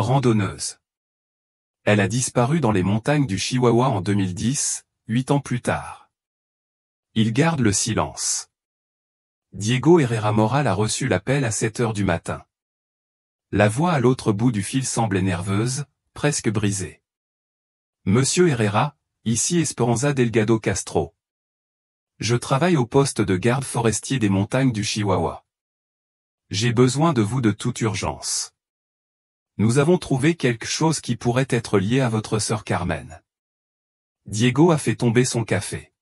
Randonneuse. Elle a disparu dans les montagnes du Chihuahua en 2010, 8 ans plus tard. Il garde le silence. Diego Herrera Moral a reçu l'appel à 7 heures du matin. La voix à l'autre bout du fil semblait nerveuse, presque brisée. Monsieur Herrera, ici Esperanza Delgado Castro. Je travaille au poste de garde forestier des montagnes du Chihuahua. J'ai besoin de vous de toute urgence. Nous avons trouvé quelque chose qui pourrait être lié à votre sœur Carmen. Diego a fait tomber son café.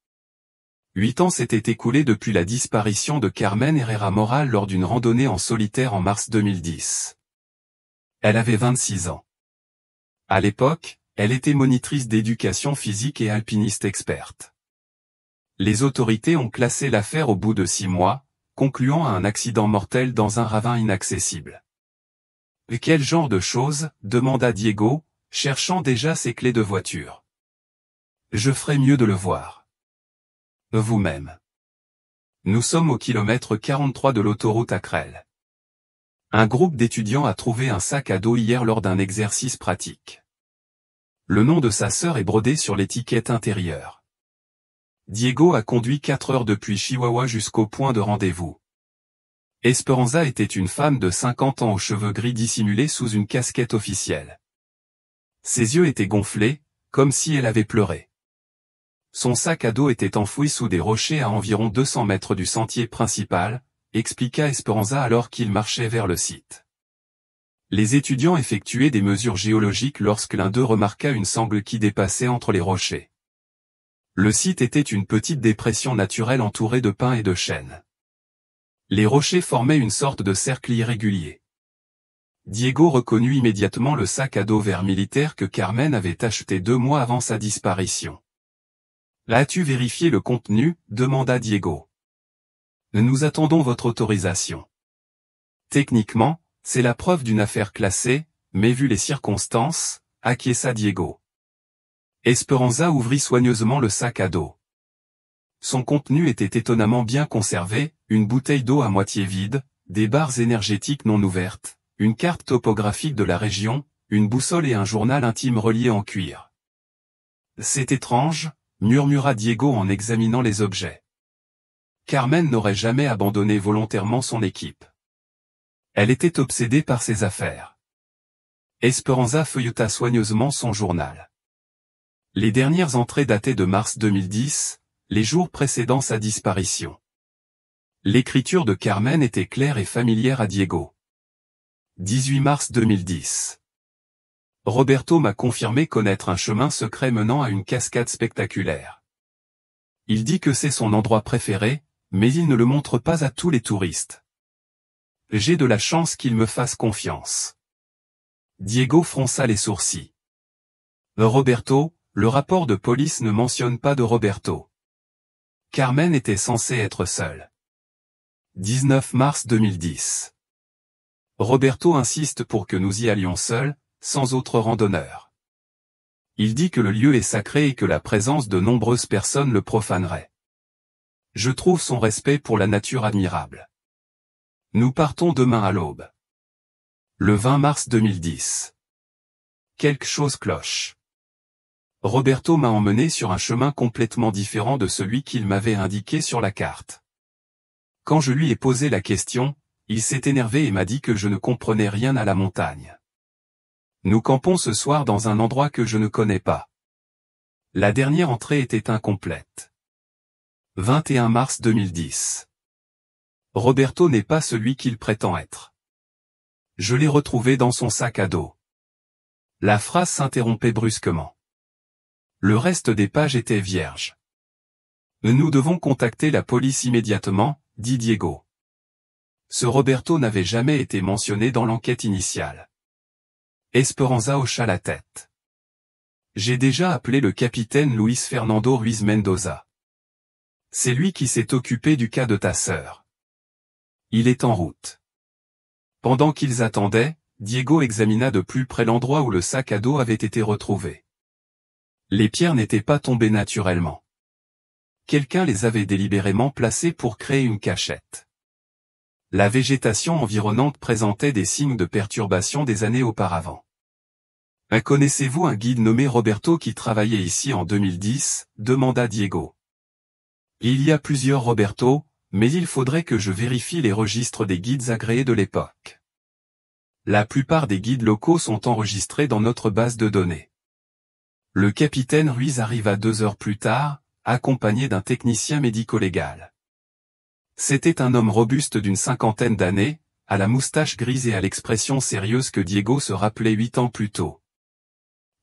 8 ans s'étaient écoulés depuis la disparition de Carmen Herrera Moral lors d'une randonnée en solitaire en mars 2010. Elle avait 26 ans. À l'époque, elle était monitrice d'éducation physique et alpiniste experte. Les autorités ont classé l'affaire au bout de 6 mois, concluant à un accident mortel dans un ravin inaccessible. « Et quel genre de choses ?» demanda Diego, cherchant déjà ses clés de voiture. « Je ferais mieux de le voir. Vous-même. » Nous sommes au kilomètre 43 de l'autoroute Acrel. Un groupe d'étudiants a trouvé un sac à dos hier lors d'un exercice pratique. Le nom de sa sœur est brodé sur l'étiquette intérieure. Diego a conduit 4 heures depuis Chihuahua jusqu'au point de rendez-vous. Esperanza était une femme de 50 ans aux cheveux gris dissimulés sous une casquette officielle. Ses yeux étaient gonflés, comme si elle avait pleuré. Son sac à dos était enfoui sous des rochers à environ 200 mètres du sentier principal, expliqua Esperanza alors qu'il marchait vers le site. Les étudiants effectuaient des mesures géologiques lorsque l'un d'eux remarqua une sangle qui dépassait entre les rochers. Le site était une petite dépression naturelle entourée de pins et de chênes. Les rochers formaient une sorte de cercle irrégulier. Diego reconnut immédiatement le sac à dos vert militaire que Carmen avait acheté 2 mois avant sa disparition. « As-tu vérifié le contenu ?» demanda Diego. « Nous attendons votre autorisation. » Techniquement, c'est la preuve d'une affaire classée, mais vu les circonstances, acquiesça Diego. Esperanza ouvrit soigneusement le sac à dos. Son contenu était étonnamment bien conservé, une bouteille d'eau à moitié vide, des barres énergétiques non ouvertes, une carte topographique de la région, une boussole et un journal intime relié en cuir. « C'est étrange », murmura Diego en examinant les objets. Carmen n'aurait jamais abandonné volontairement son équipe. Elle était obsédée par ses affaires. Esperanza feuilleta soigneusement son journal. Les dernières entrées dataient de mars 2010, les jours précédant sa disparition. L'écriture de Carmen était claire et familière à Diego. 18 mars 2010. Roberto m'a confirmé connaître un chemin secret menant à une cascade spectaculaire. Il dit que c'est son endroit préféré, mais il ne le montre pas à tous les touristes. J'ai de la chance qu'il me fasse confiance. Diego fronça les sourcils. Roberto, le rapport de police ne mentionne pas de Roberto. Carmen était censée être seule. 19 mars 2010. Roberto insiste pour que nous y allions seuls, sans autre randonneur. Il dit que le lieu est sacré et que la présence de nombreuses personnes le profanerait. Je trouve son respect pour la nature admirable. Nous partons demain à l'aube. Le 20 mars 2010. Quelque chose cloche. Roberto m'a emmené sur un chemin complètement différent de celui qu'il m'avait indiqué sur la carte. Quand je lui ai posé la question, il s'est énervé et m'a dit que je ne comprenais rien à la montagne. Nous campons ce soir dans un endroit que je ne connais pas. La dernière entrée était incomplète. 21 mars 2010. Roberto n'est pas celui qu'il prétend être. Je l'ai retrouvé dans son sac à dos. La phrase s'interrompait brusquement. Le reste des pages était vierge. Nous devons contacter la police immédiatement, dit Diego. Ce Roberto n'avait jamais été mentionné dans l'enquête initiale. Esperanza hocha la tête. J'ai déjà appelé le capitaine Luis Fernando Ruiz Mendoza. C'est lui qui s'est occupé du cas de ta sœur. Il est en route. Pendant qu'ils attendaient, Diego examina de plus près l'endroit où le sac à dos avait été retrouvé. Les pierres n'étaient pas tombées naturellement. Quelqu'un les avait délibérément placées pour créer une cachette. La végétation environnante présentait des signes de perturbation des années auparavant. Connaissez-vous un guide nommé Roberto qui travaillait ici en 2010 demanda Diego. Il y a plusieurs Roberto, mais il faudrait que je vérifie les registres des guides agréés de l'époque. La plupart des guides locaux sont enregistrés dans notre base de données. Le capitaine Ruiz arriva 2 heures plus tard, accompagné d'un technicien médico-légal. C'était un homme robuste d'une 50aine d'années, à la moustache grise et à l'expression sérieuse que Diego se rappelait 8 ans plus tôt.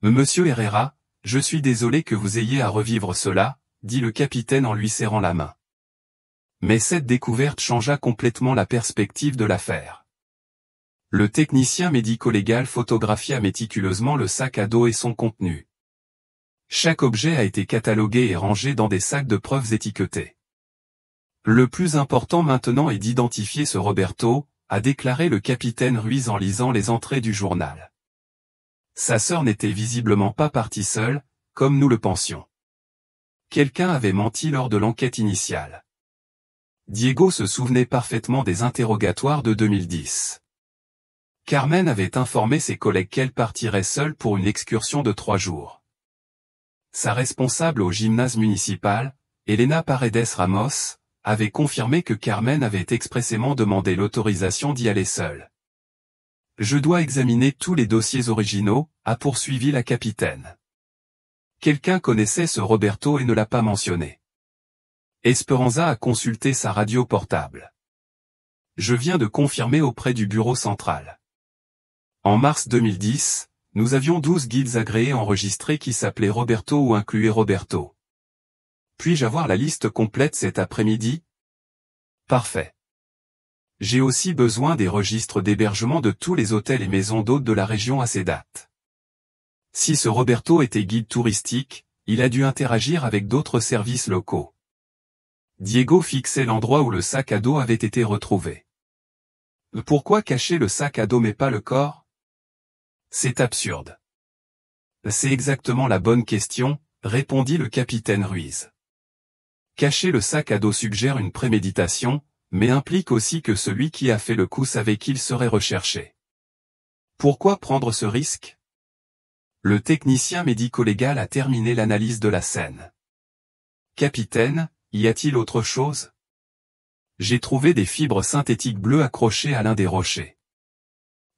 Monsieur Herrera, je suis désolé que vous ayez à revivre cela, dit le capitaine en lui serrant la main. Mais cette découverte changea complètement la perspective de l'affaire. Le technicien médico-légal photographia méticuleusement le sac à dos et son contenu. Chaque objet a été catalogué et rangé dans des sacs de preuves étiquetés. Le plus important maintenant est d'identifier ce Roberto, a déclaré le capitaine Ruiz en lisant les entrées du journal. Sa sœur n'était visiblement pas partie seule, comme nous le pensions. Quelqu'un avait menti lors de l'enquête initiale. Diego se souvenait parfaitement des interrogatoires de 2010. Carmen avait informé ses collègues qu'elle partirait seule pour une excursion de 3 jours. Sa responsable au gymnase municipal, Elena Paredes Ramos, avait confirmé que Carmen avait expressément demandé l'autorisation d'y aller seule. Je dois examiner tous les dossiers originaux, a poursuivi la capitaine. Quelqu'un connaissait ce Roberto et ne l'a pas mentionné. Esperanza a consulté sa radio portable. Je viens de confirmer auprès du bureau central. En mars 2010, nous avions 12 guides agréés enregistrés qui s'appelaient Roberto ou incluaient Roberto. Puis-je avoir la liste complète cet après-midi? Parfait. J'ai aussi besoin des registres d'hébergement de tous les hôtels et maisons d'hôtes de la région à ces dates. Si ce Roberto était guide touristique, il a dû interagir avec d'autres services locaux. Diego fixait l'endroit où le sac à dos avait été retrouvé. Pourquoi cacher le sac à dos mais pas le corps? C'est absurde. C'est exactement la bonne question, répondit le capitaine Ruiz. Cacher le sac à dos suggère une préméditation, mais implique aussi que celui qui a fait le coup savait qu'il serait recherché. Pourquoi prendre ce risque? Le technicien médico-légal a terminé l'analyse de la scène. Capitaine, y a-t-il autre chose? J'ai trouvé des fibres synthétiques bleues accrochées à l'un des rochers.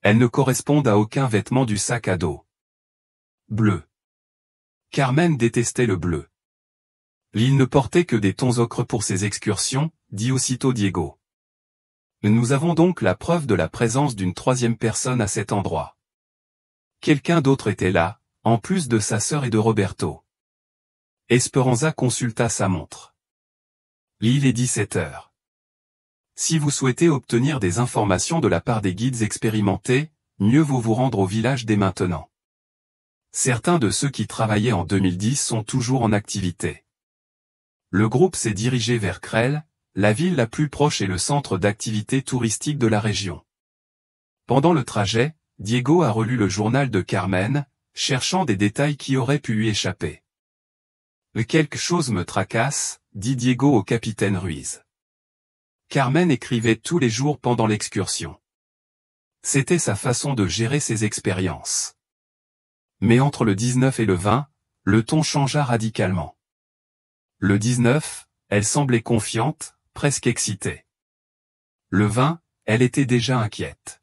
Elles ne correspondent à aucun vêtement du sac à dos. Bleu. Carmen détestait le bleu. Il ne portait que des tons ocre pour ses excursions, dit aussitôt Diego. Nous avons donc la preuve de la présence d'une 3e personne à cet endroit. Quelqu'un d'autre était là, en plus de sa sœur et de Roberto. Esperanza consulta sa montre. Il est 17 heures. Si vous souhaitez obtenir des informations de la part des guides expérimentés, mieux vaut vous rendre au village dès maintenant. Certains de ceux qui travaillaient en 2010 sont toujours en activité. Le groupe s'est dirigé vers Crel, la ville la plus proche et le centre d'activité touristique de la région. Pendant le trajet, Diego a relu le journal de Carmen, cherchant des détails qui auraient pu lui échapper. Quelque chose me tracasse, dit Diego au capitaine Ruiz. Carmen écrivait tous les jours pendant l'excursion. C'était sa façon de gérer ses expériences. Mais entre le 19 et le 20, le ton changea radicalement. Le 19, elle semblait confiante, presque excitée. Le 20, elle était déjà inquiète.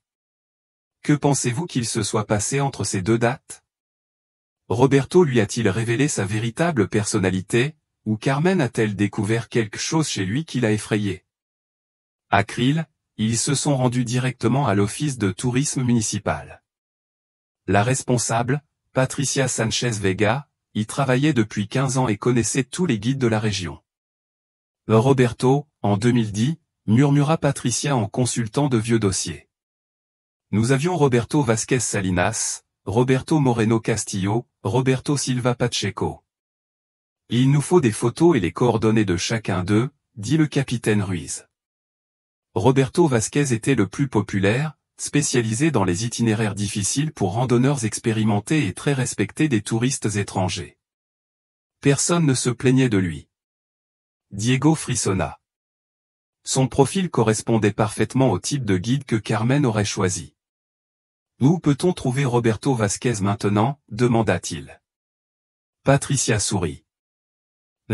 Que pensez-vous qu'il se soit passé entre ces 2 dates? Roberto lui a-t-il révélé sa véritable personnalité, ou Carmen a-t-elle découvert quelque chose chez lui qui l'a effrayé? À Cril, ils se sont rendus directement à l'office de tourisme municipal. La responsable, Patricia Sanchez Vega, y travaillait depuis 15 ans et connaissait tous les guides de la région. Roberto, en 2010, murmura Patricia en consultant de vieux dossiers. Nous avions Roberto Vasquez Salinas, Roberto Moreno Castillo, Roberto Silva Pacheco. Il nous faut des photos et les coordonnées de chacun d'eux, dit le capitaine Ruiz. Roberto Vasquez était le plus populaire, spécialisé dans les itinéraires difficiles pour randonneurs expérimentés et très respecté des touristes étrangers. Personne ne se plaignait de lui. Diego frissonna. Son profil correspondait parfaitement au type de guide que Carmen aurait choisi. Où peut-on trouver Roberto Vasquez maintenant, demanda-t-il. Patricia sourit.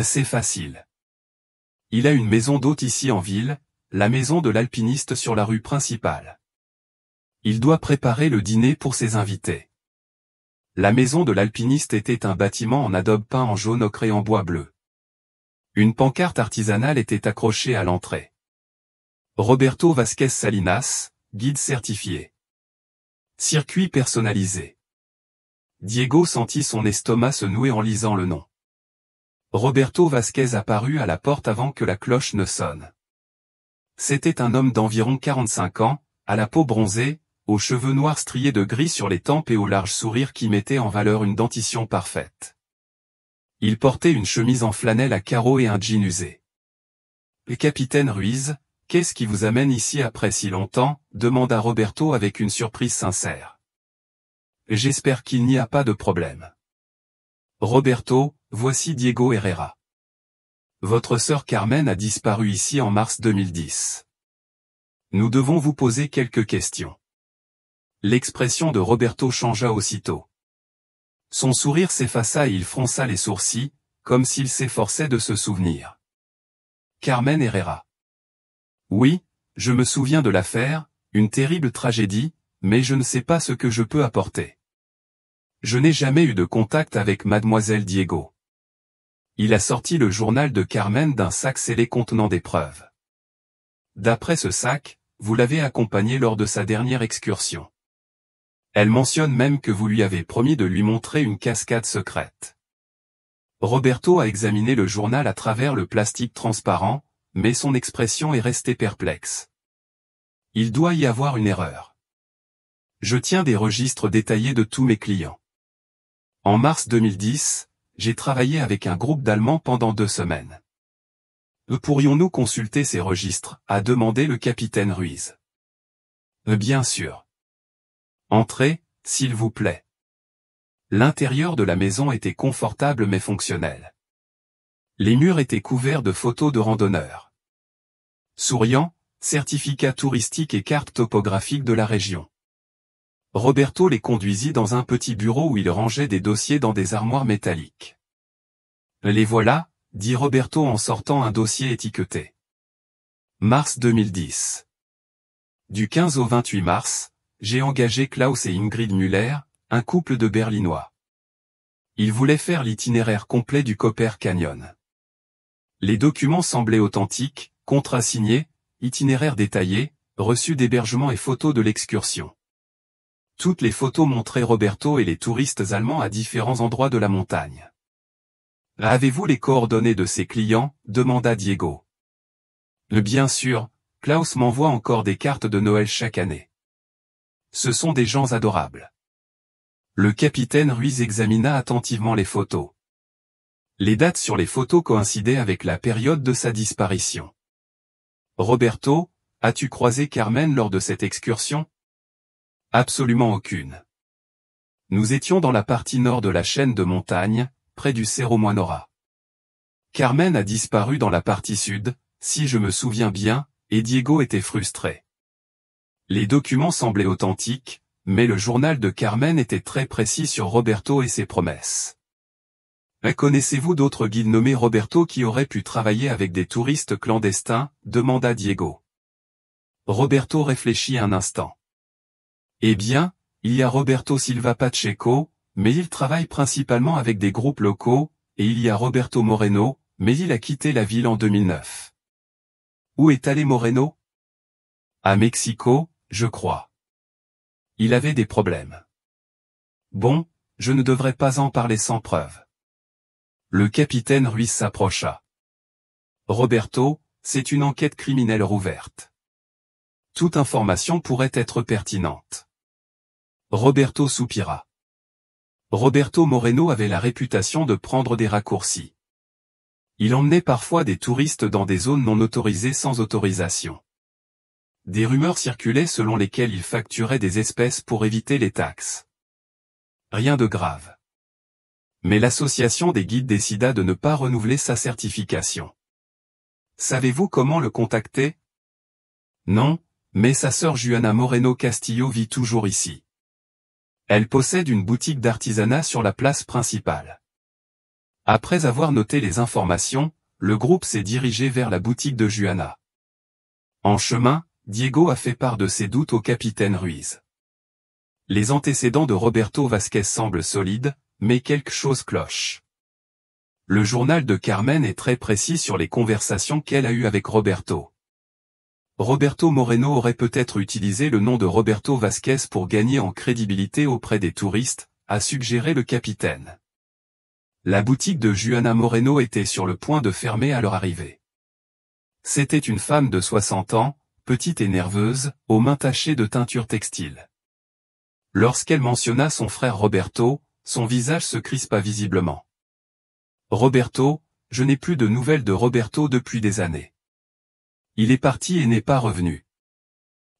C'est facile. Il a une maison d'hôte ici en ville, la maison de l'alpiniste sur la rue principale. Il doit préparer le dîner pour ses invités. La maison de l'alpiniste était un bâtiment en adobe peint en jaune ocre et en bois bleu. Une pancarte artisanale était accrochée à l'entrée. Roberto Vasquez Salinas, guide certifié. Circuit personnalisé. Diego sentit son estomac se nouer en lisant le nom. Roberto Vasquez apparut à la porte avant que la cloche ne sonne. C'était un homme d'environ 45 ans, à la peau bronzée, aux cheveux noirs striés de gris sur les tempes et au large sourire qui mettait en valeur une dentition parfaite. Il portait une chemise en flanelle à carreaux et un jean usé. « Le capitaine Ruiz, qu'est-ce qui vous amène ici après si longtemps ?» demanda Roberto avec une surprise sincère. « J'espère qu'il n'y a pas de problème. »« Roberto, voici Diego Herrera. Votre sœur Carmen a disparu ici en mars 2010. Nous devons vous poser quelques questions. » L'expression de Roberto changea aussitôt. Son sourire s'effaça et il fronça les sourcils, comme s'il s'efforçait de se souvenir. Carmen Herrera. Oui, je me souviens de l'affaire, une terrible tragédie, mais je ne sais pas ce que je peux apporter. Je n'ai jamais eu de contact avec mademoiselle Diego. Il a sorti le journal de Carmen d'un sac scellé contenant des preuves. D'après ce sac, vous l'avez accompagnée lors de sa dernière excursion. Elle mentionne même que vous lui avez promis de lui montrer une cascade secrète. Roberto a examiné le journal à travers le plastique transparent, mais son expression est restée perplexe. Il doit y avoir une erreur. Je tiens des registres détaillés de tous mes clients. En mars 2010, j'ai travaillé avec un groupe d'Allemands pendant 2 semaines. Pourrions-nous consulter ces registres, a demandé le capitaine Ruiz. Bien sûr. Entrez, s'il vous plaît. L'intérieur de la maison était confortable mais fonctionnel. Les murs étaient couverts de photos de randonneurs. Souriants, certificats touristiques et cartes topographiques de la région. Roberto les conduisit dans un petit bureau où il rangeait des dossiers dans des armoires métalliques. Les voilà, dit Roberto en sortant un dossier étiqueté. Mars 2010. Du 15 au 28 mars, j'ai engagé Klaus et Ingrid Müller, un couple de Berlinois. Ils voulaient faire l'itinéraire complet du Copper Canyon. Les documents semblaient authentiques, contrat signé, itinéraire détaillé, reçu d'hébergement et photos de l'excursion. Toutes les photos montraient Roberto et les touristes allemands à différents endroits de la montagne. « Avez-vous les coordonnées de ces clients ?» demanda Diego. « Bien sûr, Klaus m'envoie encore des cartes de Noël chaque année. Ce sont des gens adorables. » Le capitaine Ruiz examina attentivement les photos. Les dates sur les photos coïncidaient avec la période de sa disparition. « Roberto, as-tu croisé Carmen lors de cette excursion ?» Absolument aucune. Nous étions dans la partie nord de la chaîne de montagnes, près du Cerro Moinora. Carmen a disparu dans la partie sud, si je me souviens bien, et Diego était frustré. Les documents semblaient authentiques, mais le journal de Carmen était très précis sur Roberto et ses promesses. Connaissez-vous d'autres guides nommés Roberto qui auraient pu travailler avec des touristes clandestins, demanda Diego. Roberto réfléchit un instant. Eh bien, il y a Roberto Silva Pacheco, mais il travaille principalement avec des groupes locaux, et il y a Roberto Moreno, mais il a quitté la ville en 2009. Où est allé Moreno? À Mexico, je crois. Il avait des problèmes. Bon, je ne devrais pas en parler sans preuve. Le capitaine Ruiz s'approcha. Roberto, c'est une enquête criminelle rouverte. Toute information pourrait être pertinente. Roberto soupira. Roberto Moreno avait la réputation de prendre des raccourcis. Il emmenait parfois des touristes dans des zones non autorisées sans autorisation. Des rumeurs circulaient selon lesquelles il facturait des espèces pour éviter les taxes. Rien de grave. Mais l'association des guides décida de ne pas renouveler sa certification. Savez-vous comment le contacter? Non, mais sa sœur Juana Moreno Castillo vit toujours ici. Elle possède une boutique d'artisanat sur la place principale. Après avoir noté les informations, le groupe s'est dirigé vers la boutique de Juana. En chemin, Diego a fait part de ses doutes au capitaine Ruiz. Les antécédents de Roberto Vasquez semblent solides, mais quelque chose cloche. Le journal de Carmen est très précis sur les conversations qu'elle a eues avec Roberto. Roberto Moreno aurait peut-être utilisé le nom de Roberto Vasquez pour gagner en crédibilité auprès des touristes, a suggéré le capitaine. La boutique de Juana Moreno était sur le point de fermer à leur arrivée. C'était une femme de 60 ans, petite et nerveuse, aux mains tachées de teinture textile. Lorsqu'elle mentionna son frère Roberto, son visage se crispa visiblement. Roberto, je n'ai plus de nouvelles de Roberto depuis des années. Il est parti et n'est pas revenu.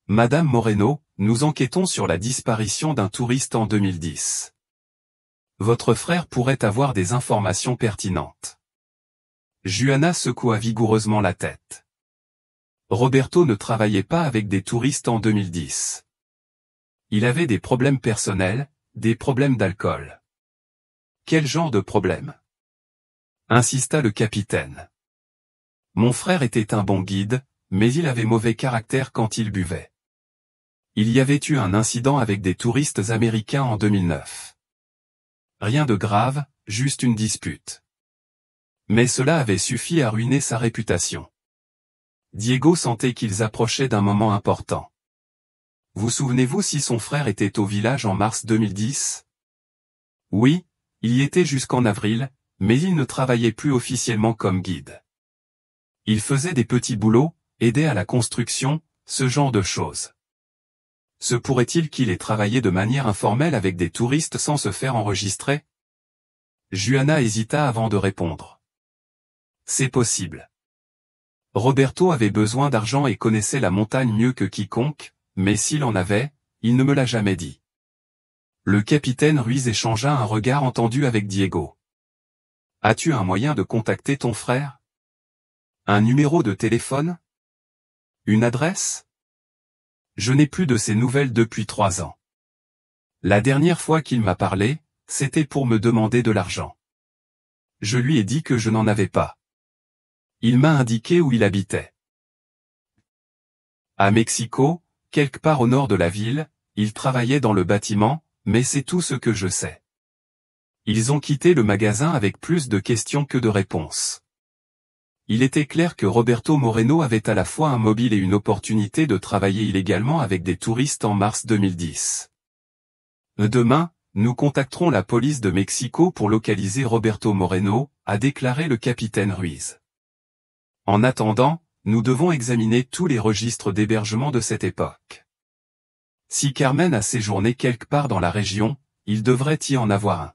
Madame Moreno, nous enquêtons sur la disparition d'un touriste en 2010. Votre frère pourrait avoir des informations pertinentes. Juana secoua vigoureusement la tête. Roberto ne travaillait pas avec des touristes en 2010. Il avait des problèmes personnels, des problèmes d'alcool. Quel genre de problème? Insista le capitaine. Mon frère était un bon guide, mais il avait mauvais caractère quand il buvait. Il y avait eu un incident avec des touristes américains en 2009. Rien de grave, juste une dispute. Mais cela avait suffi à ruiner sa réputation. Diego sentait qu'ils approchaient d'un moment important. Vous souvenez-vous si son frère était au village en mars 2010? Oui, il y était jusqu'en avril, mais il ne travaillait plus officiellement comme guide. Il faisait des petits boulots, aidait à la construction, ce genre de choses. Se pourrait-il qu'il ait travaillé de manière informelle avec des touristes sans se faire enregistrer? Juana hésita avant de répondre. C'est possible. Roberto avait besoin d'argent et connaissait la montagne mieux que quiconque, mais s'il en avait, il ne me l'a jamais dit. Le capitaine Ruiz échangea un regard entendu avec Diego. As-tu un moyen de contacter ton frère? Un numéro de téléphone? Une adresse? Je n'ai plus de ses nouvelles depuis 3 ans. La dernière fois qu'il m'a parlé, c'était pour me demander de l'argent. Je lui ai dit que je n'en avais pas. Il m'a indiqué où il habitait. À Mexico, quelque part au nord de la ville, il travaillait dans le bâtiment, mais c'est tout ce que je sais. Ils ont quitté le magasin avec plus de questions que de réponses. Il était clair que Roberto Moreno avait à la fois un mobile et une opportunité de travailler illégalement avec des touristes en mars 2010. Demain, nous contacterons la police de Mexico pour localiser Roberto Moreno, a déclaré le capitaine Ruiz. En attendant, nous devons examiner tous les registres d'hébergement de cette époque. Si Carmen a séjourné quelque part dans la région, il devrait y en avoir un.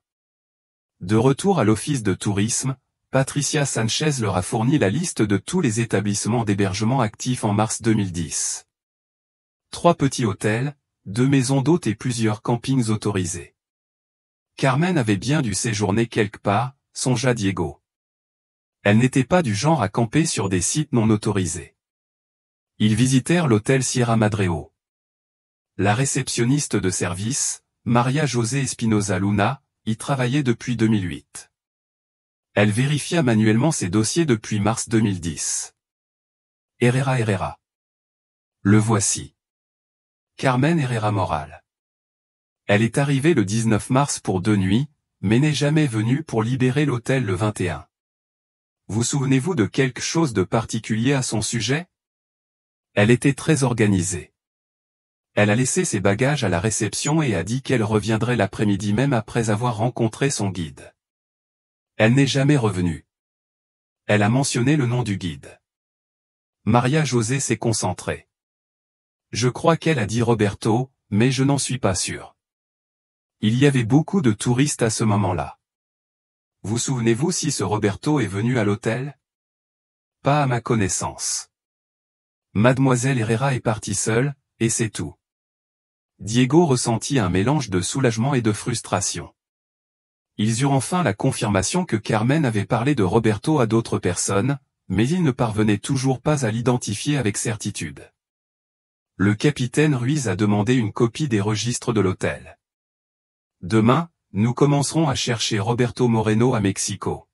De retour à l'office de tourisme, Patricia Sanchez leur a fourni la liste de tous les établissements d'hébergement actifs en mars 2010. 3 petits hôtels, 2 maisons d'hôtes et plusieurs campings autorisés. Carmen avait bien dû séjourner quelque part, songea Diego. Elle n'était pas du genre à camper sur des sites non autorisés. Ils visitèrent l'hôtel Sierra Madreo. La réceptionniste de service, Maria José Espinoza Luna, y travaillait depuis 2008. Elle vérifia manuellement ses dossiers depuis mars 2010. Herrera. Le voici. Carmen Herrera Moral. Elle est arrivée le 19 mars pour 2 nuits, mais n'est jamais venue pour libérer l'hôtel le 21. Vous souvenez-vous de quelque chose de particulier à son sujet? Elle était très organisée. Elle a laissé ses bagages à la réception et a dit qu'elle reviendrait l'après-midi même après avoir rencontré son guide. Elle n'est jamais revenue. Elle a mentionné le nom du guide. Maria José s'est concentrée. Je crois qu'elle a dit Roberto, mais je n'en suis pas sûr. Il y avait beaucoup de touristes à ce moment-là. Vous souvenez-vous si ce Roberto est venu à l'hôtel? Pas à ma connaissance. Mademoiselle Herrera est partie seule, et c'est tout. Diego ressentit un mélange de soulagement et de frustration. Ils eurent enfin la confirmation que Carmen avait parlé de Roberto à d'autres personnes, mais ils ne parvenaient toujours pas à l'identifier avec certitude. Le capitaine Ruiz a demandé une copie des registres de l'hôtel. Demain, nous commencerons à chercher Roberto Moreno à Mexico.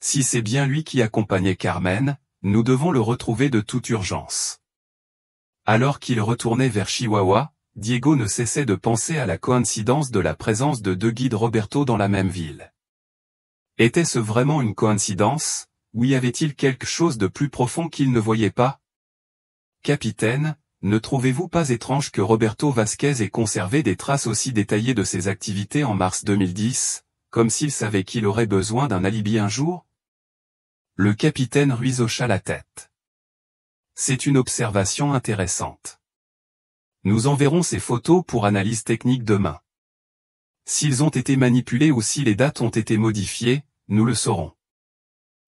Si c'est bien lui qui accompagnait Carmen, nous devons le retrouver de toute urgence. Alors qu'il retournait vers Chihuahua, Diego ne cessait de penser à la coïncidence de la présence de 2 guides Roberto dans la même ville. Était-ce vraiment une coïncidence, ou y avait-il quelque chose de plus profond qu'il ne voyait pas? Capitaine, ne trouvez-vous pas étrange que Roberto Vasquez ait conservé des traces aussi détaillées de ses activités en mars 2010, comme s'il savait qu'il aurait besoin d'un alibi un jour? Le capitaine Ruiz hocha la tête. C'est une observation intéressante. Nous enverrons ces photos pour analyse technique demain. S'ils ont été manipulés ou si les dates ont été modifiées, nous le saurons.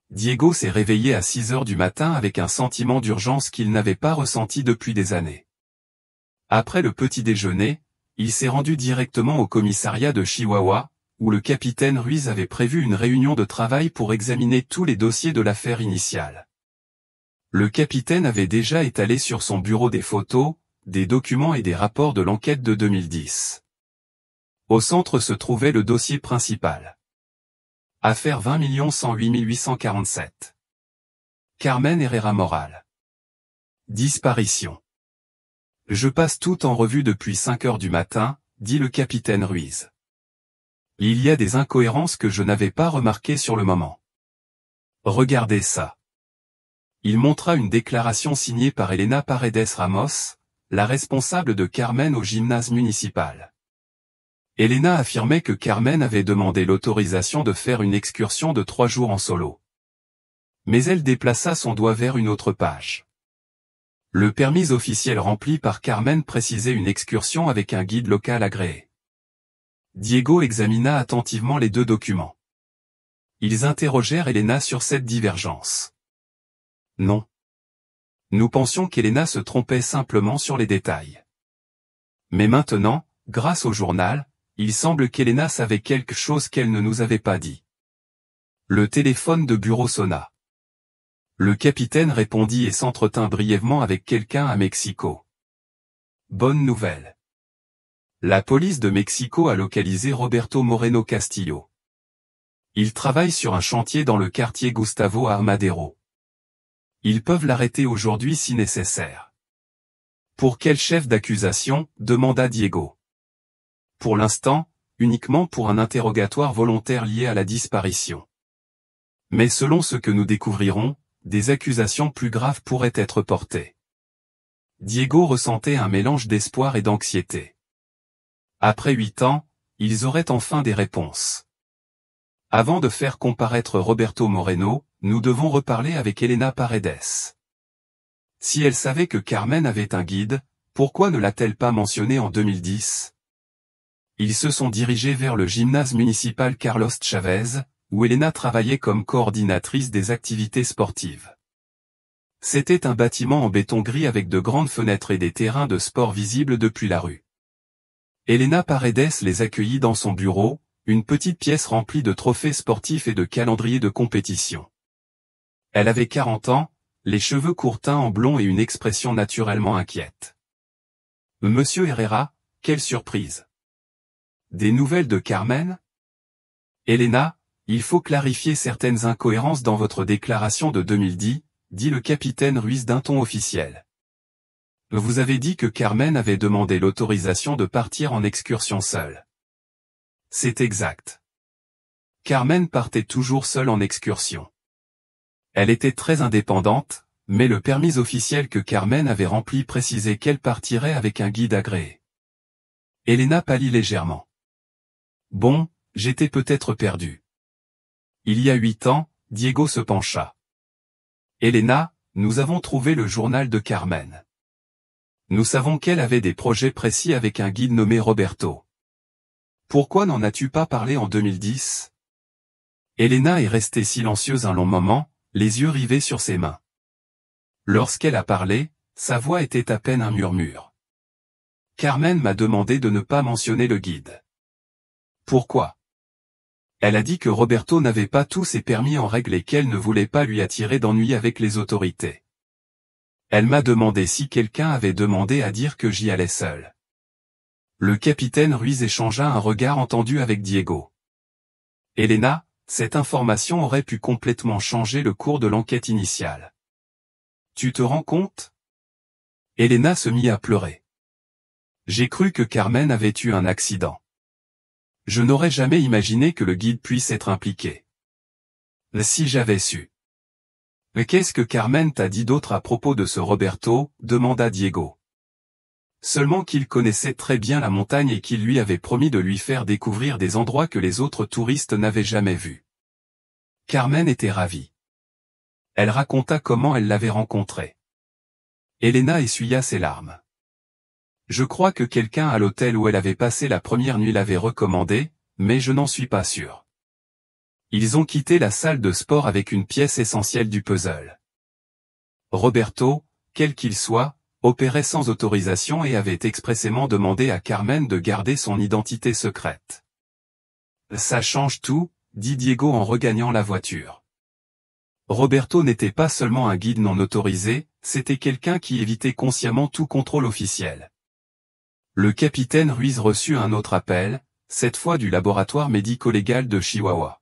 Diego s'est réveillé à 6 heures du matin avec un sentiment d'urgence qu'il n'avait pas ressenti depuis des années. Après le petit déjeuner, il s'est rendu directement au commissariat de Chihuahua, où le capitaine Ruiz avait prévu une réunion de travail pour examiner tous les dossiers de l'affaire initiale. Le capitaine avait déjà étalé sur son bureau des photos, des documents et des rapports de l'enquête de 2010. Au centre se trouvait le dossier principal. Affaire 20 108 847. Carmen Herrera Moral. Disparition. Je passe tout en revue depuis 5 heures du matin, dit le capitaine Ruiz. Il y a des incohérences que je n'avais pas remarquées sur le moment. Regardez ça. Il montra une déclaration signée par Elena Paredes Ramos, la responsable de Carmen au gymnase municipal. Elena affirmait que Carmen avait demandé l'autorisation de faire une excursion de 3 jours en solo. Mais elle déplaça son doigt vers une autre page. Le permis officiel rempli par Carmen précisait une excursion avec un guide local agréé. Diego examina attentivement les 2 documents. Ils interrogèrent Elena sur cette divergence. Non. Nous pensions qu'Elena se trompait simplement sur les détails. Mais maintenant, grâce au journal, il semble qu'Elena savait quelque chose qu'elle ne nous avait pas dit. Le téléphone de bureau sonna. Le capitaine répondit et s'entretint brièvement avec quelqu'un à Mexico. Bonne nouvelle. La police de Mexico a localisé Roberto Moreno Castillo. Il travaille sur un chantier dans le quartier Gustavo Armadero. Ils peuvent l'arrêter aujourd'hui si nécessaire. Pour quel chef d'accusation, demanda Diego. Pour l'instant, uniquement pour un interrogatoire volontaire lié à la disparition. Mais selon ce que nous découvrirons, des accusations plus graves pourraient être portées. Diego ressentait un mélange d'espoir et d'anxiété. Après 8 ans, ils auraient enfin des réponses. Avant de faire comparaître Roberto Moreno, nous devons reparler avec Elena Paredes. Si elle savait que Carmen avait un guide, pourquoi ne l'a-t-elle pas mentionné en 2010? Ils se sont dirigés vers le gymnase municipal Carlos Chavez, où Elena travaillait comme coordinatrice des activités sportives. C'était un bâtiment en béton gris avec de grandes fenêtres et des terrains de sport visibles depuis la rue. Elena Paredes les accueillit dans son bureau, une petite pièce remplie de trophées sportifs et de calendriers de compétition. Elle avait 40 ans, les cheveux courts teints en blond et une expression naturellement inquiète. « Monsieur Herrera, quelle surprise! Des nouvelles de Carmen? Elena, il faut clarifier certaines incohérences dans votre déclaration de 2010, dit le capitaine Ruiz d'un ton officiel. Vous avez dit que Carmen avait demandé l'autorisation de partir en excursion seule. C'est exact. Carmen partait toujours seule en excursion. Elle était très indépendante, mais le permis officiel que Carmen avait rempli précisait qu'elle partirait avec un guide agréé. Elena pâlit légèrement. Bon, j'étais peut-être perdu. Il y a 8 ans, Diego se pencha. Elena, nous avons trouvé le journal de Carmen. Nous savons qu'elle avait des projets précis avec un guide nommé Roberto. Pourquoi n'en as-tu pas parlé en 2010? Elena est restée silencieuse un long moment, les yeux rivés sur ses mains. Lorsqu'elle a parlé, sa voix était à peine un murmure. Carmen m'a demandé de ne pas mentionner le guide. Pourquoi? Elle a dit que Roberto n'avait pas tous ses permis en règle et qu'elle ne voulait pas lui attirer d'ennui avec les autorités. Elle m'a demandé si quelqu'un avait demandé à dire que j'y allais seul. Le capitaine Ruiz échangea un regard entendu avec Diego. Elena, cette information aurait pu complètement changer le cours de l'enquête initiale. Tu te rends compte? Elena se mit à pleurer. J'ai cru que Carmen avait eu un accident. Je n'aurais jamais imaginé que le guide puisse être impliqué. Si j'avais su. Mais qu'est-ce que Carmen t'a dit d'autre à propos de ce Roberto? Demanda Diego. Seulement qu'il connaissait très bien la montagne et qu'il lui avait promis de lui faire découvrir des endroits que les autres touristes n'avaient jamais vus. Carmen était ravie. Elle raconta comment elle l'avait rencontré. Elena essuya ses larmes. Je crois que quelqu'un à l'hôtel où elle avait passé la première nuit l'avait recommandé, mais je n'en suis pas sûr. Ils ont quitté la salle de sport avec une pièce essentielle du puzzle. Roberto, quel qu'il soit, opérait sans autorisation et avait expressément demandé à Carmen de garder son identité secrète. Ça change tout, dit Diego en regagnant la voiture. Roberto n'était pas seulement un guide non autorisé, c'était quelqu'un qui évitait consciemment tout contrôle officiel. Le capitaine Ruiz reçut un autre appel, cette fois du laboratoire médico-légal de Chihuahua.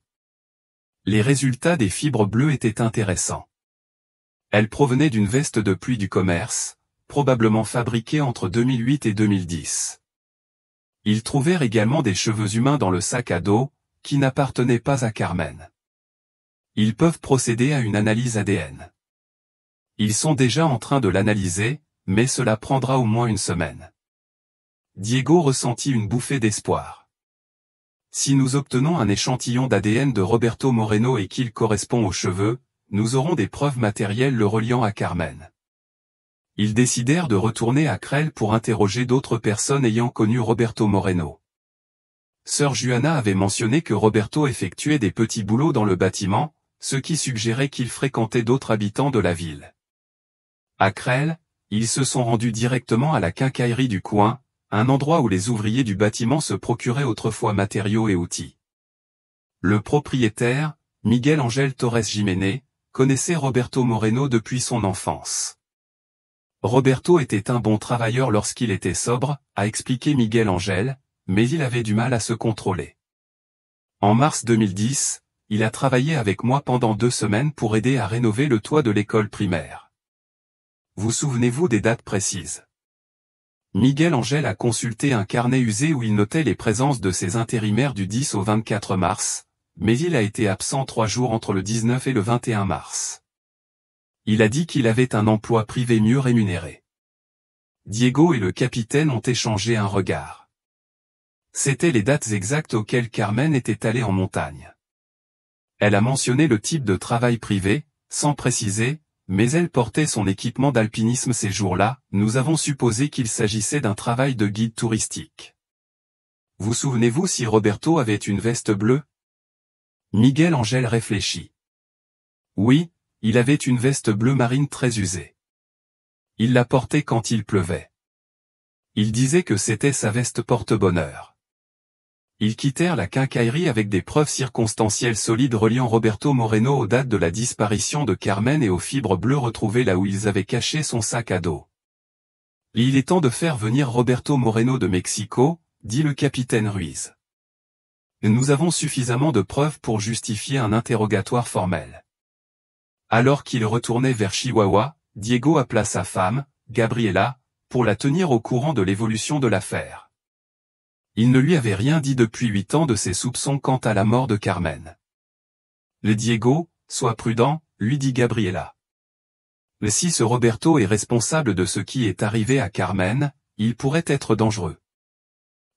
Les résultats des fibres bleues étaient intéressants. Elles provenaient d'une veste de pluie du commerce, probablement fabriquée entre 2008 et 2010. Ils trouvèrent également des cheveux humains dans le sac à dos, qui n'appartenaient pas à Carmen. Ils peuvent procéder à une analyse ADN. Ils sont déjà en train de l'analyser, mais cela prendra au moins une semaine. Diego ressentit une bouffée d'espoir. Si nous obtenons un échantillon d'ADN de Roberto Moreno et qu'il correspond aux cheveux, nous aurons des preuves matérielles le reliant à Carmen. Ils décidèrent de retourner à Crel pour interroger d'autres personnes ayant connu Roberto Moreno. Sœur Juana avait mentionné que Roberto effectuait des petits boulots dans le bâtiment, ce qui suggérait qu'il fréquentait d'autres habitants de la ville. À Crel, ils se sont rendus directement à la quincaillerie du coin, un endroit où les ouvriers du bâtiment se procuraient autrefois matériaux et outils. Le propriétaire, Miguel Ángel Torres Jiménez, connaissait Roberto Moreno depuis son enfance. Roberto était un bon travailleur lorsqu'il était sobre, a expliqué Miguel Ángel, mais il avait du mal à se contrôler. En mars 2010, il a travaillé avec moi pendant 2 semaines pour aider à rénover le toit de l'école primaire. Vous souvenez-vous des dates précises? Miguel Ángel a consulté un carnet usé où il notait les présences de ses intérimaires du 10 au 24 mars, mais il a été absent 3 jours entre le 19 et le 21 mars. Il a dit qu'il avait un emploi privé mieux rémunéré. Diego et le capitaine ont échangé un regard. C'étaient les dates exactes auxquelles Carmen était allée en montagne. Elle a mentionné le type de travail privé, sans préciser, mais elle portait son équipement d'alpinisme ces jours-là, nous avons supposé qu'il s'agissait d'un travail de guide touristique. Vous souvenez-vous si Roberto avait une veste bleue? Miguel Ángel réfléchit. Oui, il avait une veste bleu marine très usée. Il la portait quand il pleuvait. Il disait que c'était sa veste porte-bonheur. Ils quittèrent la quincaillerie avec des preuves circonstancielles solides reliant Roberto Moreno aux dates de la disparition de Carmen et aux fibres bleues retrouvées là où ils avaient caché son sac à dos. Il est temps de faire venir Roberto Moreno de Mexico, dit le capitaine Ruiz. Nous avons suffisamment de preuves pour justifier un interrogatoire formel. Alors qu'il retournait vers Chihuahua, Diego appela sa femme, Gabriela, pour la tenir au courant de l'évolution de l'affaire. Il ne lui avait rien dit depuis 8 ans de ses soupçons quant à la mort de Carmen. Le Diego, sois prudent, lui dit Gabriela. Mais si ce Roberto est responsable de ce qui est arrivé à Carmen, il pourrait être dangereux.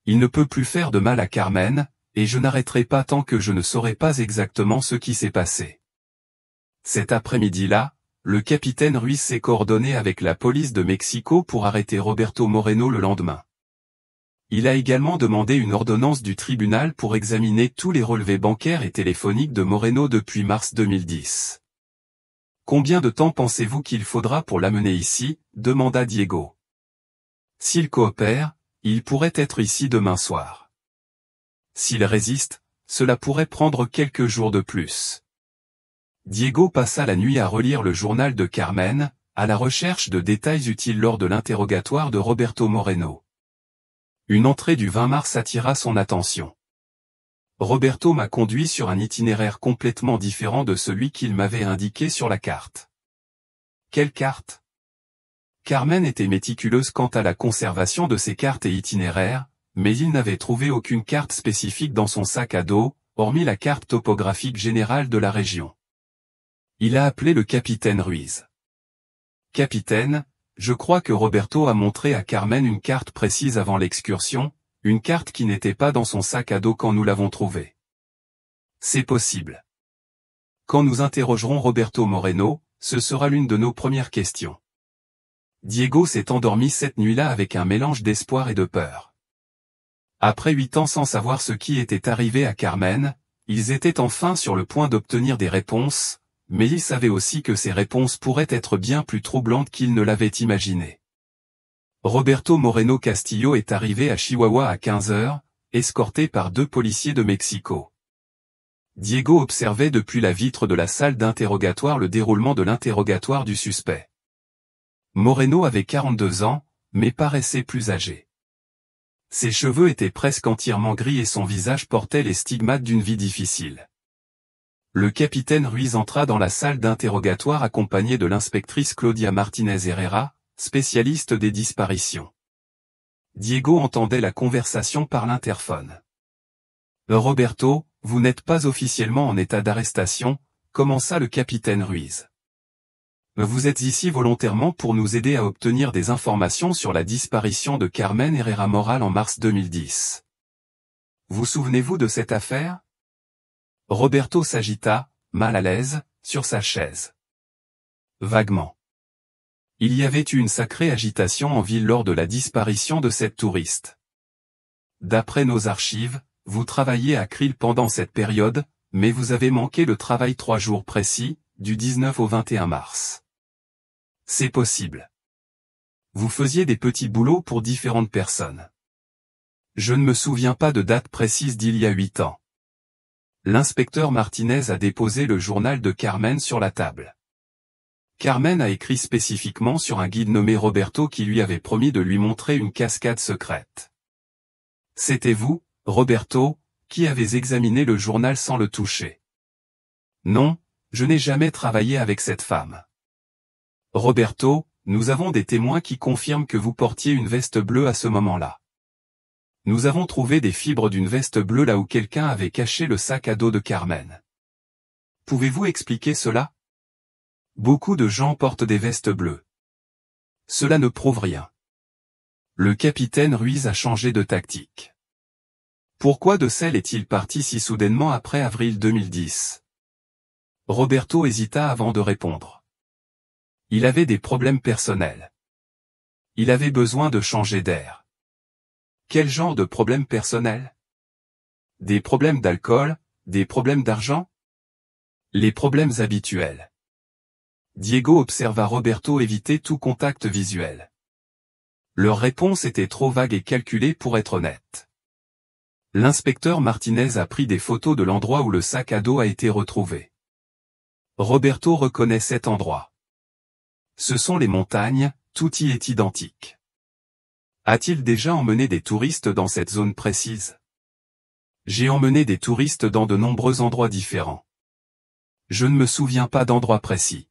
Il ne peut plus faire de mal à Carmen, et je n'arrêterai pas tant que je ne saurai pas exactement ce qui s'est passé. Cet après-midi-là, le capitaine Ruiz s'est coordonné avec la police de Mexico pour arrêter Roberto Moreno le lendemain. Il a également demandé une ordonnance du tribunal pour examiner tous les relevés bancaires et téléphoniques de Moreno depuis mars 2010. Combien de temps pensez-vous qu'il faudra pour l'amener ici? Demanda Diego. S'il coopère, il pourrait être ici demain soir. S'il résiste, cela pourrait prendre quelques jours de plus. Diego passa la nuit à relire le journal de Carmen, à la recherche de détails utiles lors de l'interrogatoire de Roberto Moreno. Une entrée du 20 mars attira son attention. Roberto m'a conduit sur un itinéraire complètement différent de celui qu'il m'avait indiqué sur la carte. Quelle carte? Carmen était méticuleuse quant à la conservation de ses cartes et itinéraires, mais il n'avait trouvé aucune carte spécifique dans son sac à dos, hormis la carte topographique générale de la région. Il a appelé le capitaine Ruiz. Capitaine, je crois que Roberto a montré à Carmen une carte précise avant l'excursion, une carte qui n'était pas dans son sac à dos quand nous l'avons trouvée. C'est possible. Quand nous interrogerons Roberto Moreno, ce sera l'une de nos premières questions. Diego s'est endormi cette nuit-là avec un mélange d'espoir et de peur. Après 8 ans sans savoir ce qui était arrivé à Carmen, ils étaient enfin sur le point d'obtenir des réponses, mais ils savaient aussi que ces réponses pourraient être bien plus troublantes qu'ils ne l'avaient imaginé. Roberto Moreno Castillo est arrivé à Chihuahua à 15 heures, escorté par 2 policiers de Mexico. Diego observait depuis la vitre de la salle d'interrogatoire le déroulement de l'interrogatoire du suspect. Moreno avait 42 ans, mais paraissait plus âgé. Ses cheveux étaient presque entièrement gris et son visage portait les stigmates d'une vie difficile. Le capitaine Ruiz entra dans la salle d'interrogatoire accompagné de l'inspectrice Claudia Martinez Herrera, spécialiste des disparitions. Diego entendait la conversation par l'interphone. Roberto, vous n'êtes pas officiellement en état d'arrestation, commença le capitaine Ruiz. Vous êtes ici volontairement pour nous aider à obtenir des informations sur la disparition de Carmen Herrera Moral en mars 2010. Vous souvenez-vous de cette affaire? Roberto s'agita, mal à l'aise, sur sa chaise. Vaguement. Il y avait eu une sacrée agitation en ville lors de la disparition de cette touriste. D'après nos archives, vous travailliez à Krill pendant cette période, mais vous avez manqué le travail 3 jours précis, du 19 au 21 mars. C'est possible. Vous faisiez des petits boulots pour différentes personnes. Je ne me souviens pas de date précise d'il y a 8 ans. L'inspecteur Martinez a déposé le journal de Carmen sur la table. Carmen a écrit spécifiquement sur un guide nommé Roberto qui lui avait promis de lui montrer une cascade secrète. C'était vous, Roberto, qui avez examiné le journal sans le toucher. Non, je n'ai jamais travaillé avec cette femme. Roberto, nous avons des témoins qui confirment que vous portiez une veste bleue à ce moment-là. Nous avons trouvé des fibres d'une veste bleue là où quelqu'un avait caché le sac à dos de Carmen. Pouvez-vous expliquer cela? Beaucoup de gens portent des vestes bleues. Cela ne prouve rien. Le capitaine Ruiz a changé de tactique. Pourquoi de celle est-il parti si soudainement après avril 2010? Roberto hésita avant de répondre. Il avait des problèmes personnels. Il avait besoin de changer d'air. Quel genre de problèmes personnels? Des problèmes d'alcool, des problèmes d'argent? Les problèmes habituels. Diego observa Roberto éviter tout contact visuel. Leur réponse était trop vague et calculée pour être honnête. L'inspecteur Martinez a pris des photos de l'endroit où le sac à dos a été retrouvé. Roberto reconnaît cet endroit. Ce sont les montagnes, tout y est identique. A-t-il déjà emmené des touristes dans cette zone précise? J'ai emmené des touristes dans de nombreux endroits différents. Je ne me souviens pas d'endroit précis.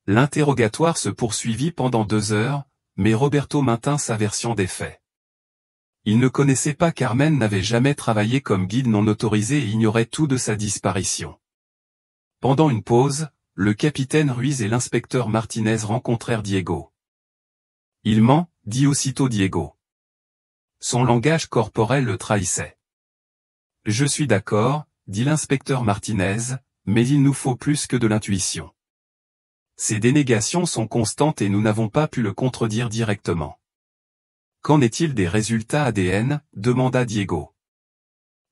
L'interrogatoire se poursuivit pendant 2 heures, mais Roberto maintint sa version des faits. Il ne connaissait pas Carmen, n'avait jamais travaillé comme guide non autorisé et ignorait tout de sa disparition. Pendant une pause, le capitaine Ruiz et l'inspecteur Martinez rencontrèrent Diego. Il ment, dit aussitôt Diego. Son langage corporel le trahissait. Je suis d'accord, dit l'inspecteur Martinez, mais il nous faut plus que de l'intuition. Ces dénégations sont constantes et nous n'avons pas pu le contredire directement. Qu'en est-il des résultats ADN? Demanda Diego.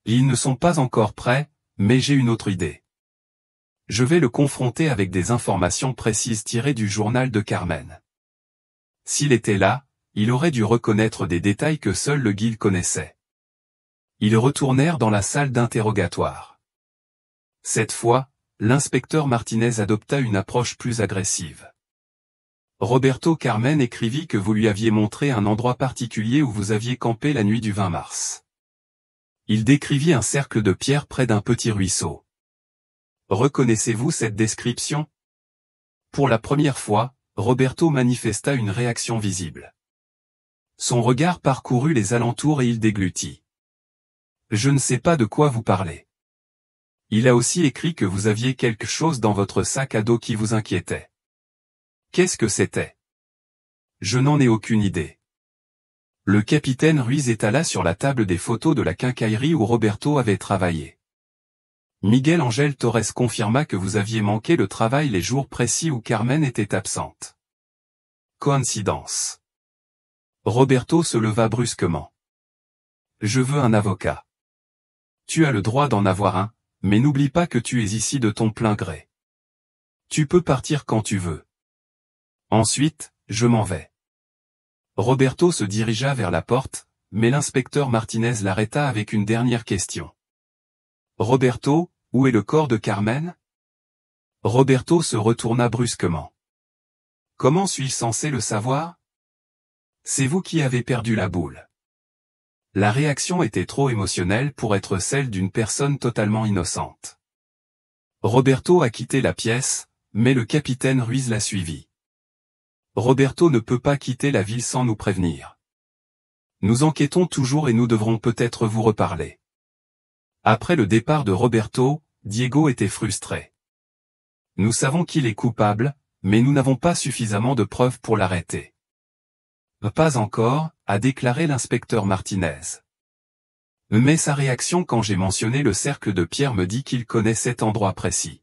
Ils ne sont pas encore prêts, mais j'ai une autre idée. Je vais le confronter avec des informations précises tirées du journal de Carmen. S'il était là, il aurait dû reconnaître des détails que seul le guide connaissait. Ils retournèrent dans la salle d'interrogatoire. Cette fois, l'inspecteur Martinez adopta une approche plus agressive. Roberto Carmen écrivit que vous lui aviez montré un endroit particulier où vous aviez campé la nuit du 20 mars. Il décrivit un cercle de pierre près d'un petit ruisseau. Reconnaissez-vous cette description? Pour la première fois, Roberto manifesta une réaction visible. Son regard parcourut les alentours et il déglutit. Je ne sais pas de quoi vous parlez. Il a aussi écrit que vous aviez quelque chose dans votre sac à dos qui vous inquiétait. Qu'est-ce que c'était? Je n'en ai aucune idée. Le capitaine Ruiz étala sur la table des photos de la quincaillerie où Roberto avait travaillé. Miguel Ángel Torres confirma que vous aviez manqué le travail les jours précis où Carmen était absente. Coïncidence. Roberto se leva brusquement. Je veux un avocat. Tu as le droit d'en avoir un, mais n'oublie pas que tu es ici de ton plein gré. Tu peux partir quand tu veux. Ensuite, je m'en vais. Roberto se dirigea vers la porte, mais l'inspecteur Martinez l'arrêta avec une dernière question. Roberto, où est le corps de Carmen? Roberto se retourna brusquement. Comment suis-je censé le savoir? C'est vous qui avez perdu la boule. La réaction était trop émotionnelle pour être celle d'une personne totalement innocente. Roberto a quitté la pièce, mais le capitaine Ruiz l'a suivi. Roberto ne peut pas quitter la ville sans nous prévenir. Nous enquêtons toujours et nous devrons peut-être vous reparler. Après le départ de Roberto, Diego était frustré. Nous savons qu'il est coupable, mais nous n'avons pas suffisamment de preuves pour l'arrêter. Pas encore, a déclaré l'inspecteur Martinez. Mais sa réaction quand j'ai mentionné le cercle de pierre me dit qu'il connaît cet endroit précis.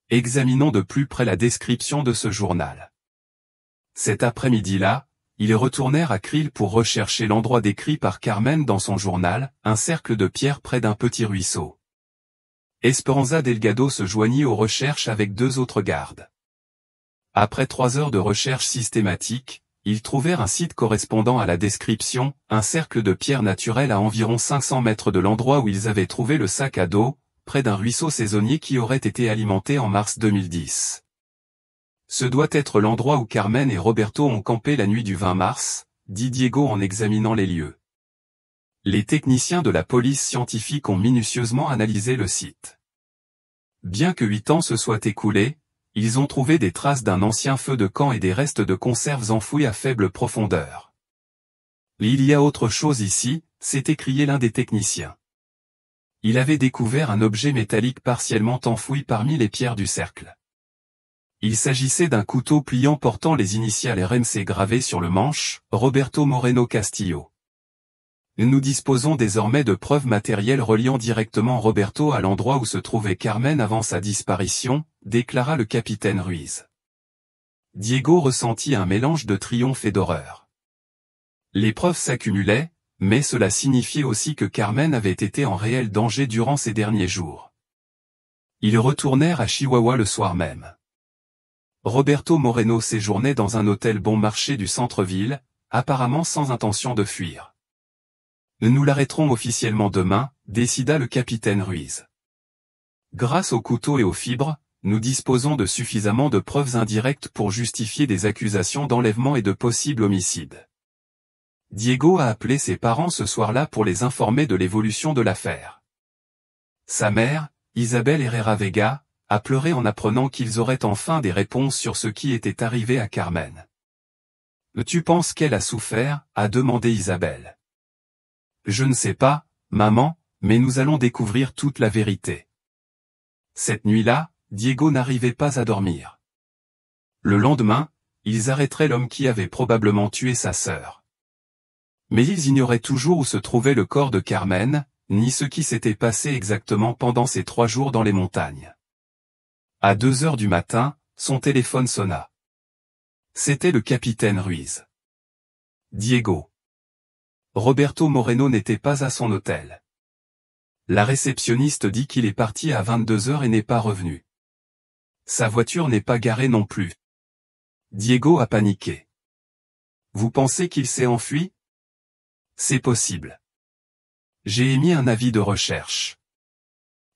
Examinons de plus près la description de ce journal. Cet après-midi-là, ils retournèrent à Krill pour rechercher l'endroit décrit par Carmen dans son journal, un cercle de pierre près d'un petit ruisseau. Esperanza Delgado se joignit aux recherches avec 2 autres gardes. Après 3 heures de recherche systématique, ils trouvèrent un site correspondant à la description, un cercle de pierre naturelle à environ 500 mètres de l'endroit où ils avaient trouvé le sac à dos, près d'un ruisseau saisonnier qui aurait été alimenté en mars 2010. Ce doit être l'endroit où Carmen et Roberto ont campé la nuit du 20 mars, dit Diego en examinant les lieux. Les techniciens de la police scientifique ont minutieusement analysé le site. Bien que 8 ans se soient écoulés, ils ont trouvé des traces d'un ancien feu de camp et des restes de conserves enfouis à faible profondeur. Il y a autre chose ici, s'est écrié l'un des techniciens. Il avait découvert un objet métallique partiellement enfoui parmi les pierres du cercle. Il s'agissait d'un couteau pliant portant les initiales RMC gravées sur le manche, Roberto Moreno Castillo. Nous disposons désormais de preuves matérielles reliant directement Roberto à l'endroit où se trouvait Carmen avant sa disparition, déclara le capitaine Ruiz. Diego ressentit un mélange de triomphe et d'horreur. Les preuves s'accumulaient, mais cela signifiait aussi que Carmen avait été en réel danger durant ces derniers jours. Ils retournèrent à Chihuahua le soir même. Roberto Moreno séjournait dans un hôtel bon marché du centre-ville, apparemment sans intention de fuir. Nous l'arrêterons officiellement demain, décida le capitaine Ruiz. Grâce aux couteaux et aux fibres, nous disposons de suffisamment de preuves indirectes pour justifier des accusations d'enlèvement et de possible homicide. Diego a appelé ses parents ce soir-là pour les informer de l'évolution de l'affaire. Sa mère, Isabel Herrera Vega, a pleuré en apprenant qu'ils auraient enfin des réponses sur ce qui était arrivé à Carmen. « Tu penses qu'elle a souffert ?» a demandé Isabelle. « Je ne sais pas, maman, mais nous allons découvrir toute la vérité. » Cette nuit-là, Diego n'arrivait pas à dormir. Le lendemain, ils arrêteraient l'homme qui avait probablement tué sa sœur. Mais ils ignoraient toujours où se trouvait le corps de Carmen, ni ce qui s'était passé exactement pendant ces 3 jours dans les montagnes. À 2 heures du matin, son téléphone sonna. C'était le capitaine Ruiz. Diego. Roberto Moreno n'était pas à son hôtel. La réceptionniste dit qu'il est parti à 22 heures et n'est pas revenu. Sa voiture n'est pas garée non plus. Diego a paniqué. Vous pensez qu'il s'est enfui? C'est possible. J'ai émis un avis de recherche.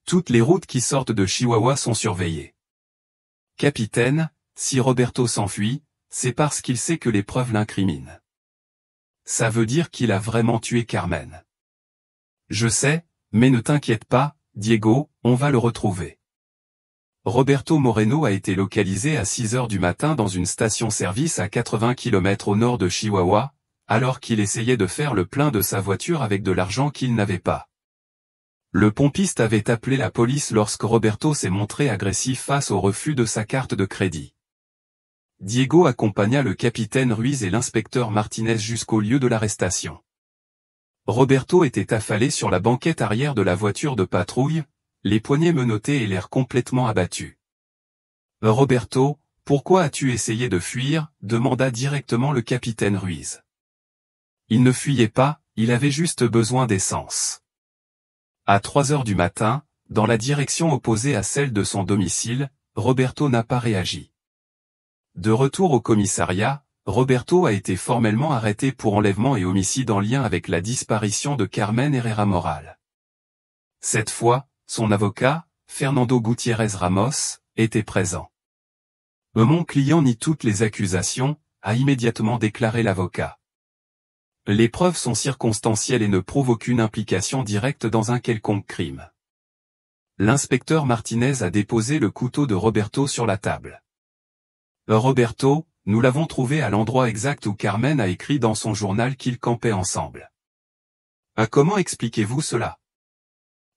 Toutes les routes qui sortent de Chihuahua sont surveillées. Capitaine, si Roberto s'enfuit, c'est parce qu'il sait que les preuves l'incriminent. Ça veut dire qu'il a vraiment tué Carmen. Je sais, mais ne t'inquiète pas, Diego, on va le retrouver. Roberto Moreno a été localisé à 6 heures du matin dans une station-service à 80 km au nord de Chihuahua, alors qu'il essayait de faire le plein de sa voiture avec de l'argent qu'il n'avait pas. Le pompiste avait appelé la police lorsque Roberto s'est montré agressif face au refus de sa carte de crédit. Diego accompagna le capitaine Ruiz et l'inspecteur Martinez jusqu'au lieu de l'arrestation. Roberto était affalé sur la banquette arrière de la voiture de patrouille, les poignets menottés et l'air complètement abattu. « Roberto, pourquoi as-tu essayé de fuir ?» demanda directement le capitaine Ruiz. Il ne fuyait pas, il avait juste besoin d'essence. À 3 heures du matin, dans la direction opposée à celle de son domicile, Roberto n'a pas réagi. De retour au commissariat, Roberto a été formellement arrêté pour enlèvement et homicide en lien avec la disparition de Carmen Herrera Moral. Cette fois, son avocat, Fernando Gutiérrez Ramos, était présent. « Mon client nie toutes les accusations », a immédiatement déclaré l'avocat. « Les preuves sont circonstancielles et ne prouvent aucune implication directe dans un quelconque crime. » L'inspecteur Martinez a déposé le couteau de Roberto sur la table. « Roberto, nous l'avons trouvé à l'endroit exact où Carmen a écrit dans son journal qu'ils campaient ensemble. » Comment expliquez-vous cela ?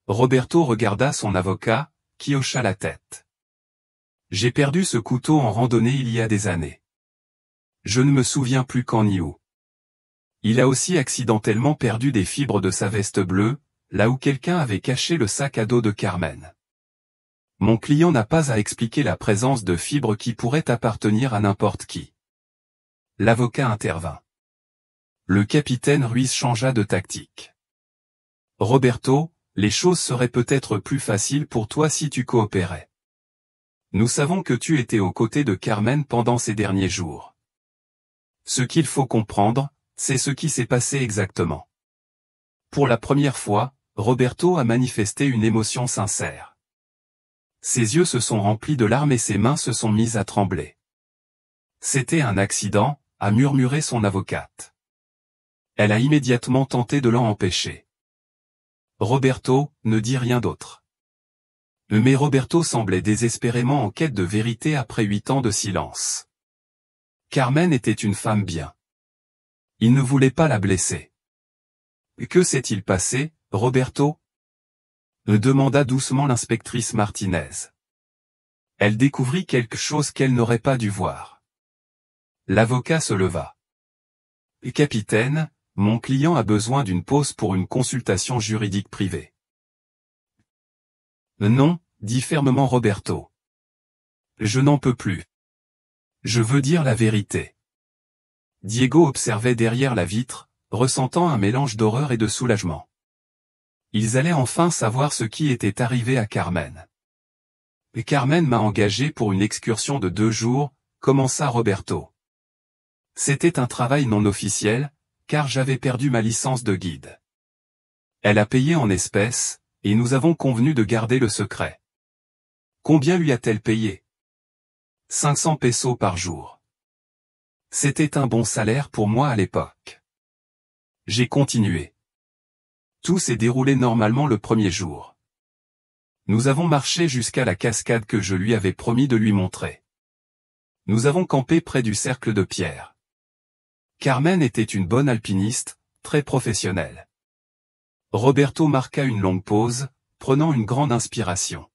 Roberto regarda son avocat, qui hocha la tête. « J'ai perdu ce couteau en randonnée il y a des années. Je ne me souviens plus quand ni où. Il a aussi accidentellement perdu des fibres de sa veste bleue, là où quelqu'un avait caché le sac à dos de Carmen. Mon client n'a pas à expliquer la présence de fibres qui pourraient appartenir à n'importe qui. » L'avocat intervint. Le capitaine Ruiz changea de tactique. « Roberto, les choses seraient peut-être plus faciles pour toi si tu coopérais. Nous savons que tu étais aux côtés de Carmen pendant ces derniers jours. Ce qu'il faut comprendre, c'est ce qui s'est passé exactement. » Pour la première fois, Roberto a manifesté une émotion sincère. Ses yeux se sont remplis de larmes et ses mains se sont mises à trembler. « C'était un accident », a murmuré son avocate. Elle a immédiatement tenté de l'en empêcher. Roberto ne dit rien d'autre. Mais Roberto semblait désespérément en quête de vérité après 8 ans de silence. Carmen était une femme bien. Il ne voulait pas la blesser. « Que s'est-il passé, Roberto ?» demanda doucement l'inspectrice Martinez. Elle découvrit quelque chose qu'elle n'aurait pas dû voir. L'avocat se leva. « Capitaine, mon client a besoin d'une pause pour une consultation juridique privée. » « Non, » dit fermement Roberto. « Je n'en peux plus. Je veux dire la vérité. » Diego observait derrière la vitre, ressentant un mélange d'horreur et de soulagement. Ils allaient enfin savoir ce qui était arrivé à Carmen. « Carmen m'a engagé pour une excursion de 2 jours, » commença Roberto. « C'était un travail non officiel, car j'avais perdu ma licence de guide. Elle a payé en espèces, et nous avons convenu de garder le secret. » « Combien lui a-t-elle payé ? » 500 pesos par jour. C'était un bon salaire pour moi à l'époque. J'ai continué. Tout s'est déroulé normalement le premier jour. Nous avons marché jusqu'à la cascade que je lui avais promis de lui montrer. Nous avons campé près du cercle de pierre. Carmen était une bonne alpiniste, très professionnelle. Roberto marqua une longue pause, prenant une grande inspiration.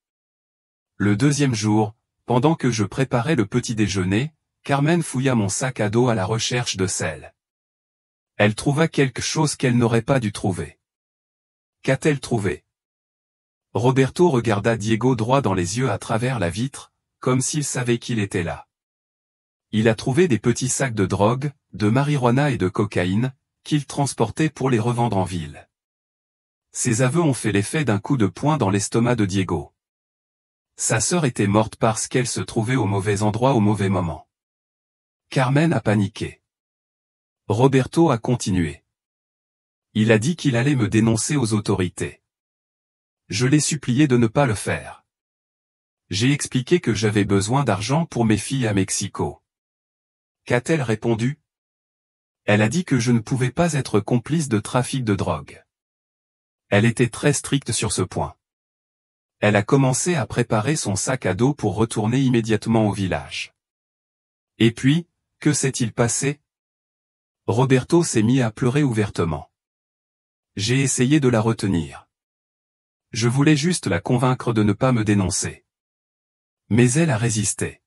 Le deuxième jour, pendant que je préparais le petit déjeuner, Carmen fouilla mon sac à dos à la recherche de sel. Elle trouva quelque chose qu'elle n'aurait pas dû trouver. Qu'a-t-elle trouvé ? Roberto regarda Diego droit dans les yeux à travers la vitre, comme s'il savait qu'il était là. Il a trouvé des petits sacs de drogue, de marijuana et de cocaïne, qu'il transportait pour les revendre en ville. Ses aveux ont fait l'effet d'un coup de poing dans l'estomac de Diego. Sa sœur était morte parce qu'elle se trouvait au mauvais endroit au mauvais moment. Carmen a paniqué. Roberto a continué. Il a dit qu'il allait me dénoncer aux autorités. Je l'ai supplié de ne pas le faire. J'ai expliqué que j'avais besoin d'argent pour mes filles à Mexico. Qu'a-t-elle répondu? Elle a dit que je ne pouvais pas être complice de trafic de drogue. Elle était très stricte sur ce point. Elle a commencé à préparer son sac à dos pour retourner immédiatement au village. Et puis, que s'est-il passé? Roberto s'est mis à pleurer ouvertement. J'ai essayé de la retenir. Je voulais juste la convaincre de ne pas me dénoncer. Mais elle a résisté.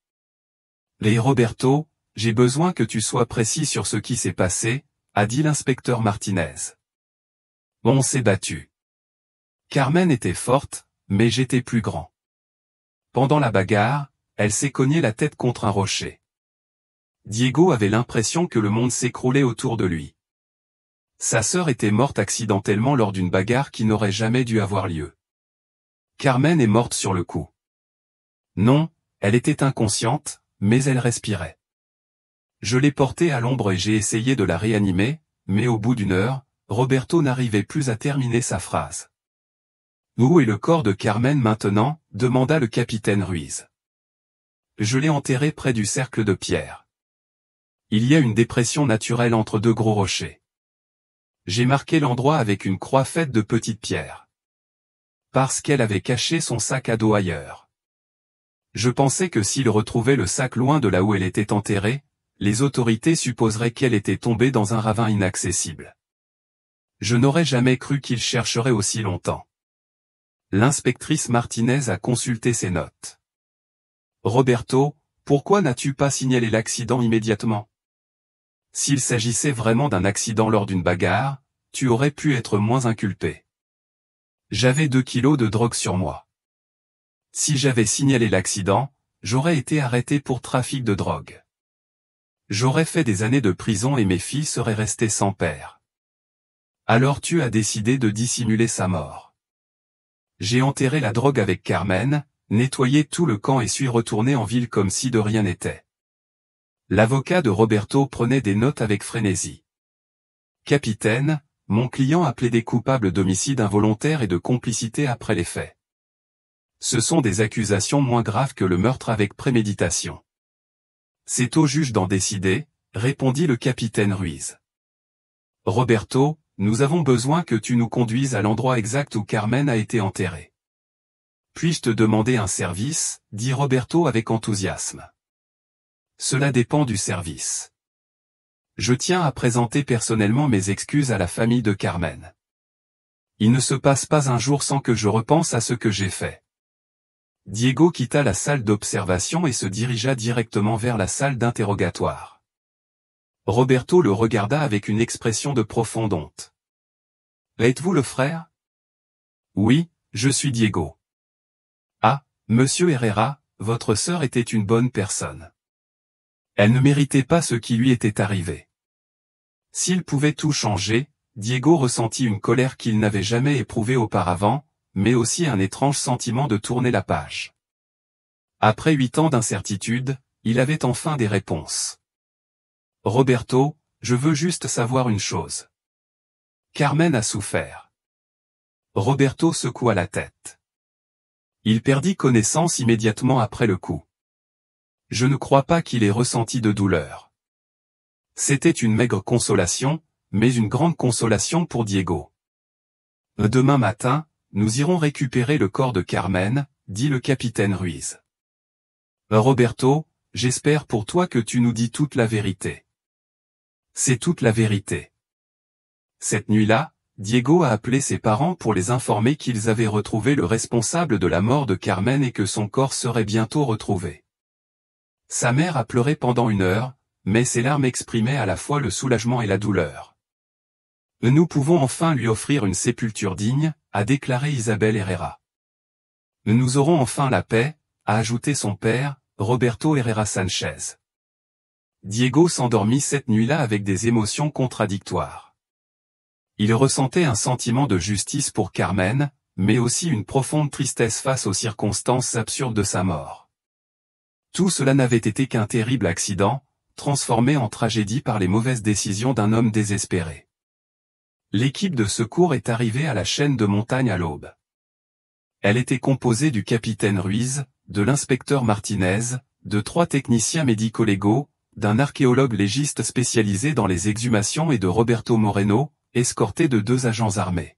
Roberto, j'ai besoin que tu sois précis sur ce qui s'est passé, a dit l'inspecteur Martinez. On s'est battu. Carmen était forte, mais j'étais plus grand. Pendant la bagarre, elle s'est cognée la tête contre un rocher. Diego avait l'impression que le monde s'écroulait autour de lui. Sa sœur était morte accidentellement lors d'une bagarre qui n'aurait jamais dû avoir lieu. Carmen est morte sur le coup. Non, elle était inconsciente, mais elle respirait. Je l'ai portée à l'ombre et j'ai essayé de la réanimer, mais au bout d'une heure, Roberto n'arrivait plus à terminer sa phrase. Où est le corps de Carmen maintenant? Demanda le capitaine Ruiz. Je l'ai enterré près du cercle de pierre. Il y a une dépression naturelle entre deux gros rochers. J'ai marqué l'endroit avec une croix faite de petites pierres. Parce qu'elle avait caché son sac à dos ailleurs. Je pensais que s'il retrouvait le sac loin de là où elle était enterrée, les autorités supposeraient qu'elle était tombée dans un ravin inaccessible. Je n'aurais jamais cru qu'il chercherait aussi longtemps. L'inspectrice Martinez a consulté ses notes. Roberto, pourquoi n'as-tu pas signalé l'accident immédiatement? S'il s'agissait vraiment d'un accident lors d'une bagarre, tu aurais pu être moins inculpé. J'avais 2 kilos de drogue sur moi. Si j'avais signalé l'accident, j'aurais été arrêté pour trafic de drogue. J'aurais fait des années de prison et mes filles seraient restées sans père. Alors tu as décidé de dissimuler sa mort. J'ai enterré la drogue avec Carmen, nettoyé tout le camp et suis retourné en ville comme si de rien n'était. L'avocat de Roberto prenait des notes avec frénésie. Capitaine, mon client a plaidé coupable d'homicide involontaire et de complicité après les faits. Ce sont des accusations moins graves que le meurtre avec préméditation. C'est au juge d'en décider, répondit le capitaine Ruiz. Roberto, nous avons besoin que tu nous conduises à l'endroit exact où Carmen a été enterrée. Puis-je te demander un service, dit Roberto avec enthousiasme. Cela dépend du service. Je tiens à présenter personnellement mes excuses à la famille de Carmen. Il ne se passe pas un jour sans que je repense à ce que j'ai fait. Diego quitta la salle d'observation et se dirigea directement vers la salle d'interrogatoire. Roberto le regarda avec une expression de profonde honte. Êtes-vous le frère? Oui, je suis Diego. Ah, monsieur Herrera, votre sœur était une bonne personne. Elle ne méritait pas ce qui lui était arrivé. S'il pouvait tout changer, Diego ressentit une colère qu'il n'avait jamais éprouvée auparavant, mais aussi un étrange sentiment de tourner la page. Après 8 ans d'incertitude, il avait enfin des réponses. Roberto, je veux juste savoir une chose. Carmen a souffert. Roberto secoua la tête. Il perdit connaissance immédiatement après le coup. Je ne crois pas qu'il ait ressenti de douleur. C'était une maigre consolation, mais une grande consolation pour Diego. Demain matin, nous irons récupérer le corps de Carmen, dit le capitaine Ruiz. Roberto, j'espère pour toi que tu nous dis toute la vérité. C'est toute la vérité. Cette nuit-là, Diego a appelé ses parents pour les informer qu'ils avaient retrouvé le responsable de la mort de Carmen et que son corps serait bientôt retrouvé. Sa mère a pleuré pendant 1 heure, mais ses larmes exprimaient à la fois le soulagement et la douleur. Nous pouvons enfin lui offrir une sépulture digne, a déclaré Isabel Herrera. Nous aurons enfin la paix, a ajouté son père, Roberto Herrera Sanchez. Diego s'endormit cette nuit-là avec des émotions contradictoires. Il ressentait un sentiment de justice pour Carmen, mais aussi une profonde tristesse face aux circonstances absurdes de sa mort. Tout cela n'avait été qu'un terrible accident, transformé en tragédie par les mauvaises décisions d'un homme désespéré. L'équipe de secours est arrivée à la chaîne de montagne à l'aube. Elle était composée du capitaine Ruiz, de l'inspecteur Martinez, de 3 techniciens médico-légaux, d'un archéologue légiste spécialisé dans les exhumations et de Roberto Moreno, escorté de 2 agents armés.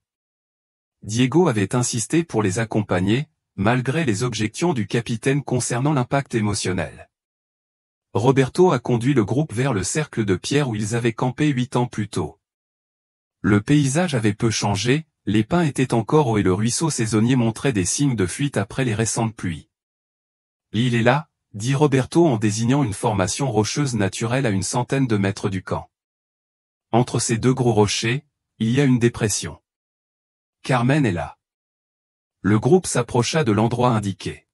Diego avait insisté pour les accompagner, malgré les objections du capitaine concernant l'impact émotionnel. Roberto a conduit le groupe vers le cercle de pierre où ils avaient campé 8 ans plus tôt. Le paysage avait peu changé, les pins étaient encore hauts et le ruisseau saisonnier montrait des signes de fuite après les récentes pluies. L'île est là, dit Roberto en désignant une formation rocheuse naturelle à une centaine de mètres du camp. Entre ces 2 gros rochers, il y a une dépression. Carmen est là. Le groupe s'approcha de l'endroit indiqué.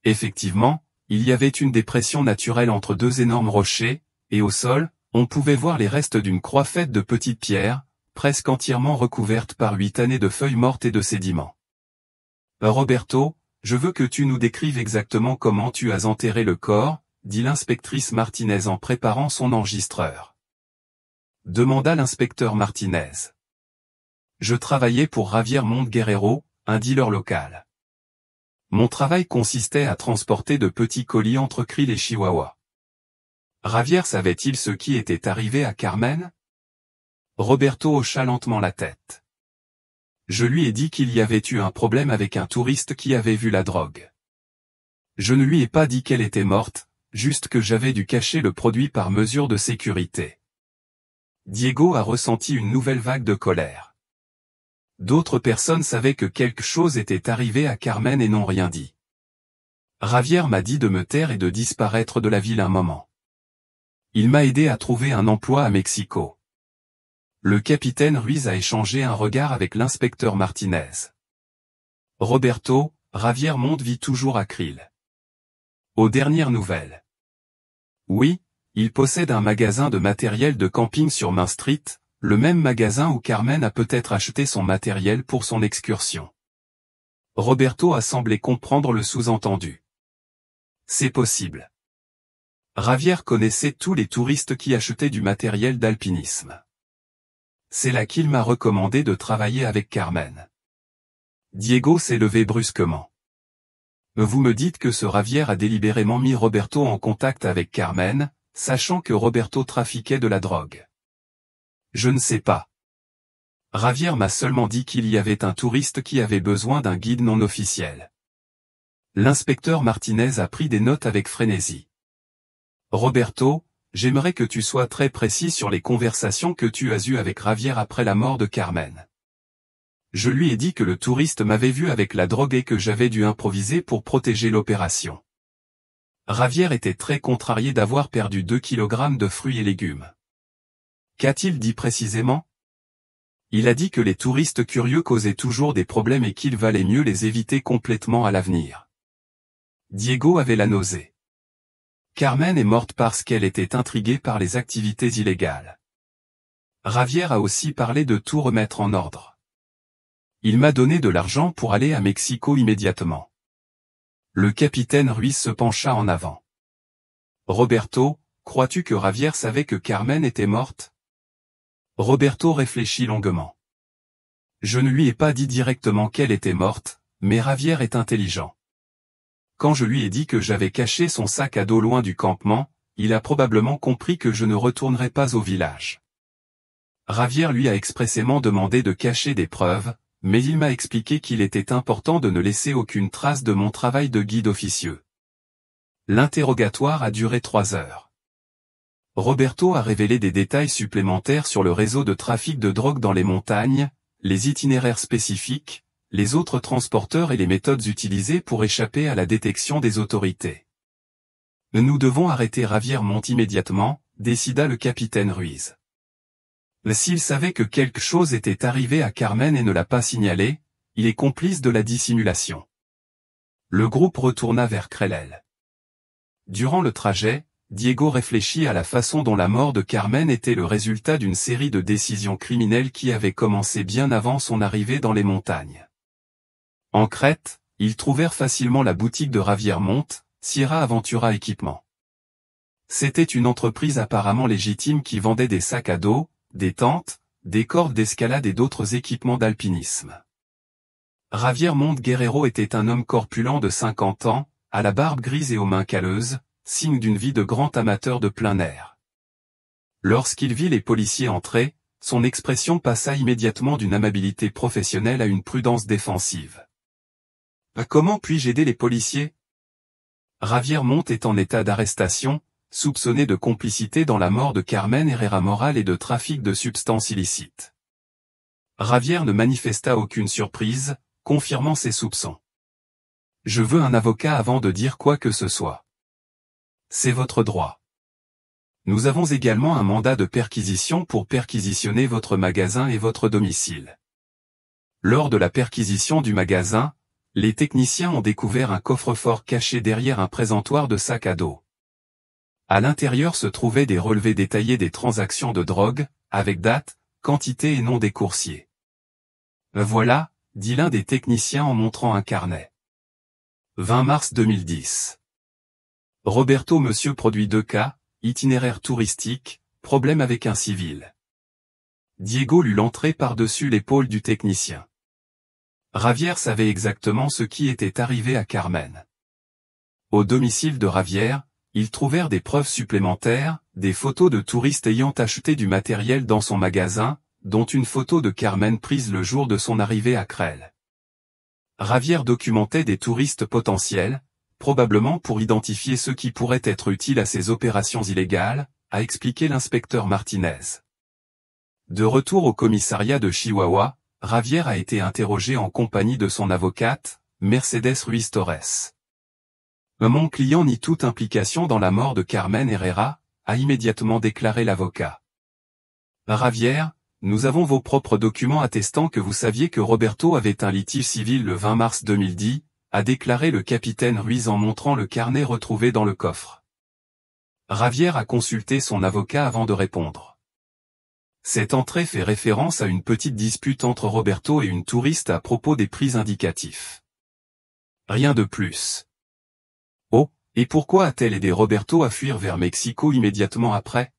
Effectivement, il y avait une dépression naturelle entre 2 énormes rochers, et au sol, on pouvait voir les restes d'une croix faite de petites pierres, presque entièrement recouverte par 8 années de feuilles mortes et de sédiments. Roberto, je veux que tu nous décrives exactement comment tu as enterré le corps, dit l'inspectrice Martinez en préparant son enregistreur. Demanda l'inspecteur Martinez. Je travaillais pour Javier Monte Guerrero, un dealer local. Mon travail consistait à transporter de petits colis entre Krill et Chihuahua. Javier savait-il ce qui était arrivé à Carmen? Roberto hocha lentement la tête. Je lui ai dit qu'il y avait eu un problème avec un touriste qui avait vu la drogue. Je ne lui ai pas dit qu'elle était morte, juste que j'avais dû cacher le produit par mesure de sécurité. Diego a ressenti une nouvelle vague de colère. D'autres personnes savaient que quelque chose était arrivé à Carmen et n'ont rien dit. Javier m'a dit de me taire et de disparaître de la ville un moment. Il m'a aidé à trouver un emploi à Mexico. Le capitaine Ruiz a échangé un regard avec l'inspecteur Martinez. Roberto, Javier Monte vit toujours à Krill. Aux dernières nouvelles. Oui, il possède un magasin de matériel de camping sur Main Street, le même magasin où Carmen a peut-être acheté son matériel pour son excursion. Roberto a semblé comprendre le sous-entendu. C'est possible. Javier connaissait tous les touristes qui achetaient du matériel d'alpinisme. C'est là qu'il m'a recommandé de travailler avec Carmen. Diego s'est levé brusquement. Vous me dites que ce Javier a délibérément mis Roberto en contact avec Carmen, sachant que Roberto trafiquait de la drogue. Je ne sais pas. Javier m'a seulement dit qu'il y avait un touriste qui avait besoin d'un guide non officiel. L'inspecteur Martinez a pris des notes avec frénésie. Roberto, j'aimerais que tu sois très précis sur les conversations que tu as eues avec Javier après la mort de Carmen. Je lui ai dit que le touriste m'avait vu avec la drogue et que j'avais dû improviser pour protéger l'opération. Javier était très contrarié d'avoir perdu 2 kg de fruits et légumes. Qu'a-t-il dit précisément? Il a dit que les touristes curieux causaient toujours des problèmes et qu'il valait mieux les éviter complètement à l'avenir. Diego avait la nausée. Carmen est morte parce qu'elle était intriguée par les activités illégales. Javier a aussi parlé de tout remettre en ordre. Il m'a donné de l'argent pour aller à Mexico immédiatement. Le capitaine Ruiz se pencha en avant. Roberto, crois-tu que Javier savait que Carmen était morte? Roberto réfléchit longuement. Je ne lui ai pas dit directement qu'elle était morte, mais Javier est intelligent. Quand je lui ai dit que j'avais caché son sac à dos loin du campement, il a probablement compris que je ne retournerais pas au village. Javier lui a expressément demandé de cacher des preuves, mais il m'a expliqué qu'il était important de ne laisser aucune trace de mon travail de guide officieux. L'interrogatoire a duré 3 heures. Roberto a révélé des détails supplémentaires sur le réseau de trafic de drogue dans les montagnes, les itinéraires spécifiques, les autres transporteurs et les méthodes utilisées pour échapper à la détection des autorités. Nous devons arrêter Javier Monte immédiatement, décida le capitaine Ruiz. S'il savait que quelque chose était arrivé à Carmen et ne l'a pas signalé, il est complice de la dissimulation. Le groupe retourna vers Krellel. Durant le trajet, Diego réfléchit à la façon dont la mort de Carmen était le résultat d'une série de décisions criminelles qui avaient commencé bien avant son arrivée dans les montagnes. En Crète, ils trouvèrent facilement la boutique de Javier Monte, Sierra Aventura Équipement. C'était une entreprise apparemment légitime qui vendait des sacs à dos, des tentes, des cordes d'escalade et d'autres équipements d'alpinisme. Javier Monte Guerrero était un homme corpulent de 50 ans, à la barbe grise et aux mains calleuses, signe d'une vie de grand amateur de plein air. Lorsqu'il vit les policiers entrer, son expression passa immédiatement d'une amabilité professionnelle à une prudence défensive. « Comment puis-je aider les policiers ?» Javier Montt est en état d'arrestation, soupçonné de complicité dans la mort de Carmen Herrera Moral et de trafic de substances illicites. Javier ne manifesta aucune surprise, confirmant ses soupçons. « Je veux un avocat avant de dire quoi que ce soit. » « C'est votre droit. Nous avons également un mandat de perquisition pour perquisitionner votre magasin et votre domicile. » Lors de la perquisition du magasin, les techniciens ont découvert un coffre-fort caché derrière un présentoir de sac à dos. À l'intérieur se trouvaient des relevés détaillés des transactions de drogue, avec date, quantité et nom des coursiers. « Voilà », dit l'un des techniciens en montrant un carnet. 20 mars 2010. Roberto Monsieur produit 2 cas, itinéraire touristique, problème avec un civil. Diego lut l'entrée par-dessus l'épaule du technicien. Javier savait exactement ce qui était arrivé à Carmen. Au domicile de Javier, ils trouvèrent des preuves supplémentaires, des photos de touristes ayant acheté du matériel dans son magasin, dont une photo de Carmen prise le jour de son arrivée à Crel. Javier documentait des touristes potentiels, probablement pour identifier ceux qui pourraient être utiles à ces opérations illégales, a expliqué l'inspecteur Martinez. De retour au commissariat de Chihuahua, Javier a été interrogé en compagnie de son avocate, Mercedes Ruiz Torres. Mon client nie toute implication dans la mort de Carmen Herrera, a immédiatement déclaré l'avocat. Javier, nous avons vos propres documents attestant que vous saviez que Roberto avait un litige civil le 20 mars 2010, a déclaré le capitaine Ruiz en montrant le carnet retrouvé dans le coffre. Javier a consulté son avocat avant de répondre. Cette entrée fait référence à une petite dispute entre Roberto et une touriste à propos des prix indicatifs. Rien de plus. Oh, et pourquoi a-t-elle aidé Roberto à fuir vers Mexico immédiatement après?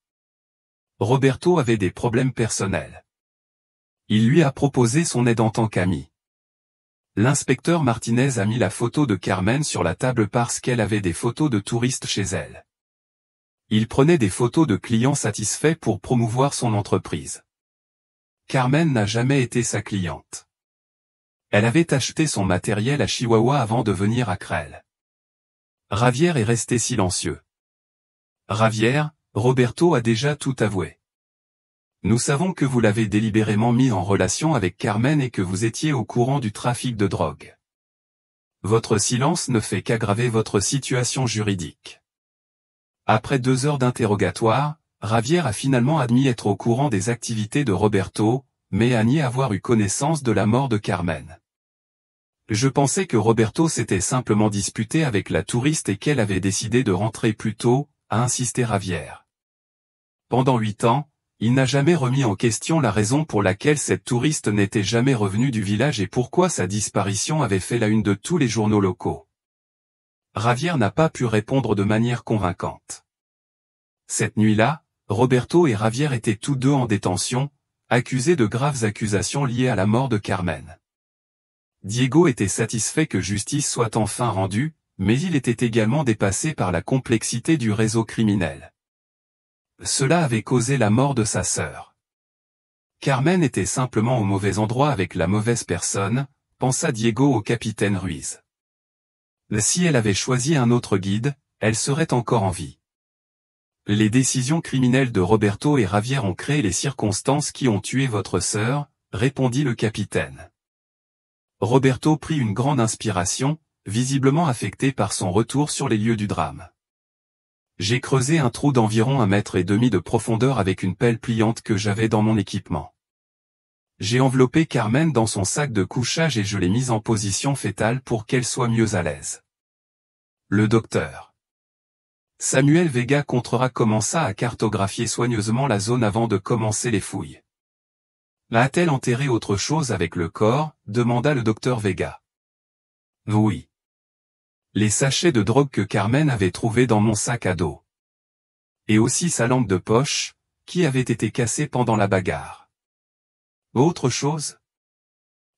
Roberto avait des problèmes personnels. Il lui a proposé son aide en tant qu'ami. L'inspecteur Martinez a mis la photo de Carmen sur la table parce qu'elle avait des photos de touristes chez elle. Il prenait des photos de clients satisfaits pour promouvoir son entreprise. Carmen n'a jamais été sa cliente. Elle avait acheté son matériel à Chihuahua avant de venir à Crel. Javier est resté silencieux. Javier, Roberto a déjà tout avoué. Nous savons que vous l'avez délibérément mis en relation avec Carmen et que vous étiez au courant du trafic de drogue. Votre silence ne fait qu'aggraver votre situation juridique. Après 2 heures d'interrogatoire, Javier a finalement admis être au courant des activités de Roberto, mais a nié avoir eu connaissance de la mort de Carmen. Je pensais que Roberto s'était simplement disputé avec la touriste et qu'elle avait décidé de rentrer plus tôt, a insisté Javier. Pendant 8 ans, il n'a jamais remis en question la raison pour laquelle cette touriste n'était jamais revenue du village et pourquoi sa disparition avait fait la une de tous les journaux locaux. Javier n'a pas pu répondre de manière convaincante. Cette nuit-là, Roberto et Javier étaient tous deux en détention, accusés de graves accusations liées à la mort de Carmen. Diego était satisfait que justice soit enfin rendue, mais il était également dépassé par la complexité du réseau criminel. Cela avait causé la mort de sa sœur. Carmen était simplement au mauvais endroit avec la mauvaise personne, pensa Diego au capitaine Ruiz. Si elle avait choisi un autre guide, elle serait encore en vie. Les décisions criminelles de Roberto et Javier ont créé les circonstances qui ont tué votre sœur, répondit le capitaine. Roberto prit une grande inspiration, visiblement affecté par son retour sur les lieux du drame. J'ai creusé un trou d'environ 1,5 m de profondeur avec une pelle pliante que j'avais dans mon équipement. J'ai enveloppé Carmen dans son sac de couchage et je l'ai mise en position fétale pour qu'elle soit mieux à l'aise. Le docteur Samuel Vega Contrera commença à cartographier soigneusement la zone avant de commencer les fouilles. A-t-elle enterré autre chose avec le corps, demanda le docteur Vega. Oui. Les sachets de drogue que Carmen avait trouvés dans mon sac à dos. Et aussi sa lampe de poche, qui avait été cassée pendant la bagarre. Autre chose?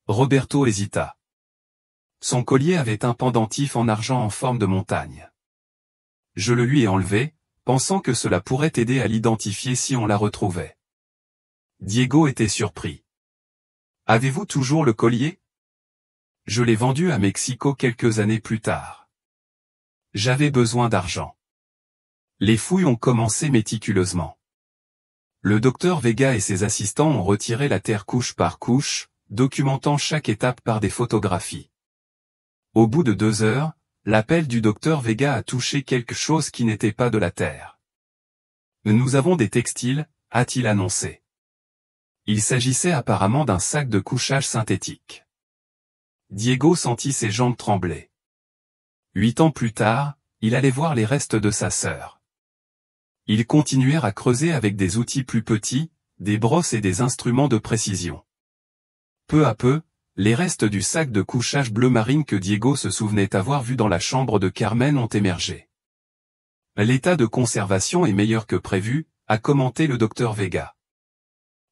Roberto hésita. Son collier avait un pendentif en argent en forme de montagne. Je le lui ai enlevé, pensant que cela pourrait aider à l'identifier si on la retrouvait. Diego était surpris. Avez-vous toujours le collier? Je l'ai vendu à Mexico quelques années plus tard. J'avais besoin d'argent. Les fouilles ont commencé méticuleusement. Le docteur Vega et ses assistants ont retiré la terre couche par couche, documentant chaque étape par des photographies. Au bout de 2 heures, la pelle du docteur Vega a touché quelque chose qui n'était pas de la terre. Nous avons des textiles, a-t-il annoncé. Il s'agissait apparemment d'un sac de couchage synthétique. Diego sentit ses jambes trembler. 8 ans plus tard, il allait voir les restes de sa sœur. Ils continuèrent à creuser avec des outils plus petits, des brosses et des instruments de précision. Peu à peu, les restes du sac de couchage bleu marine que Diego se souvenait avoir vu dans la chambre de Carmen ont émergé. L'état de conservation est meilleur que prévu, a commenté le docteur Vega.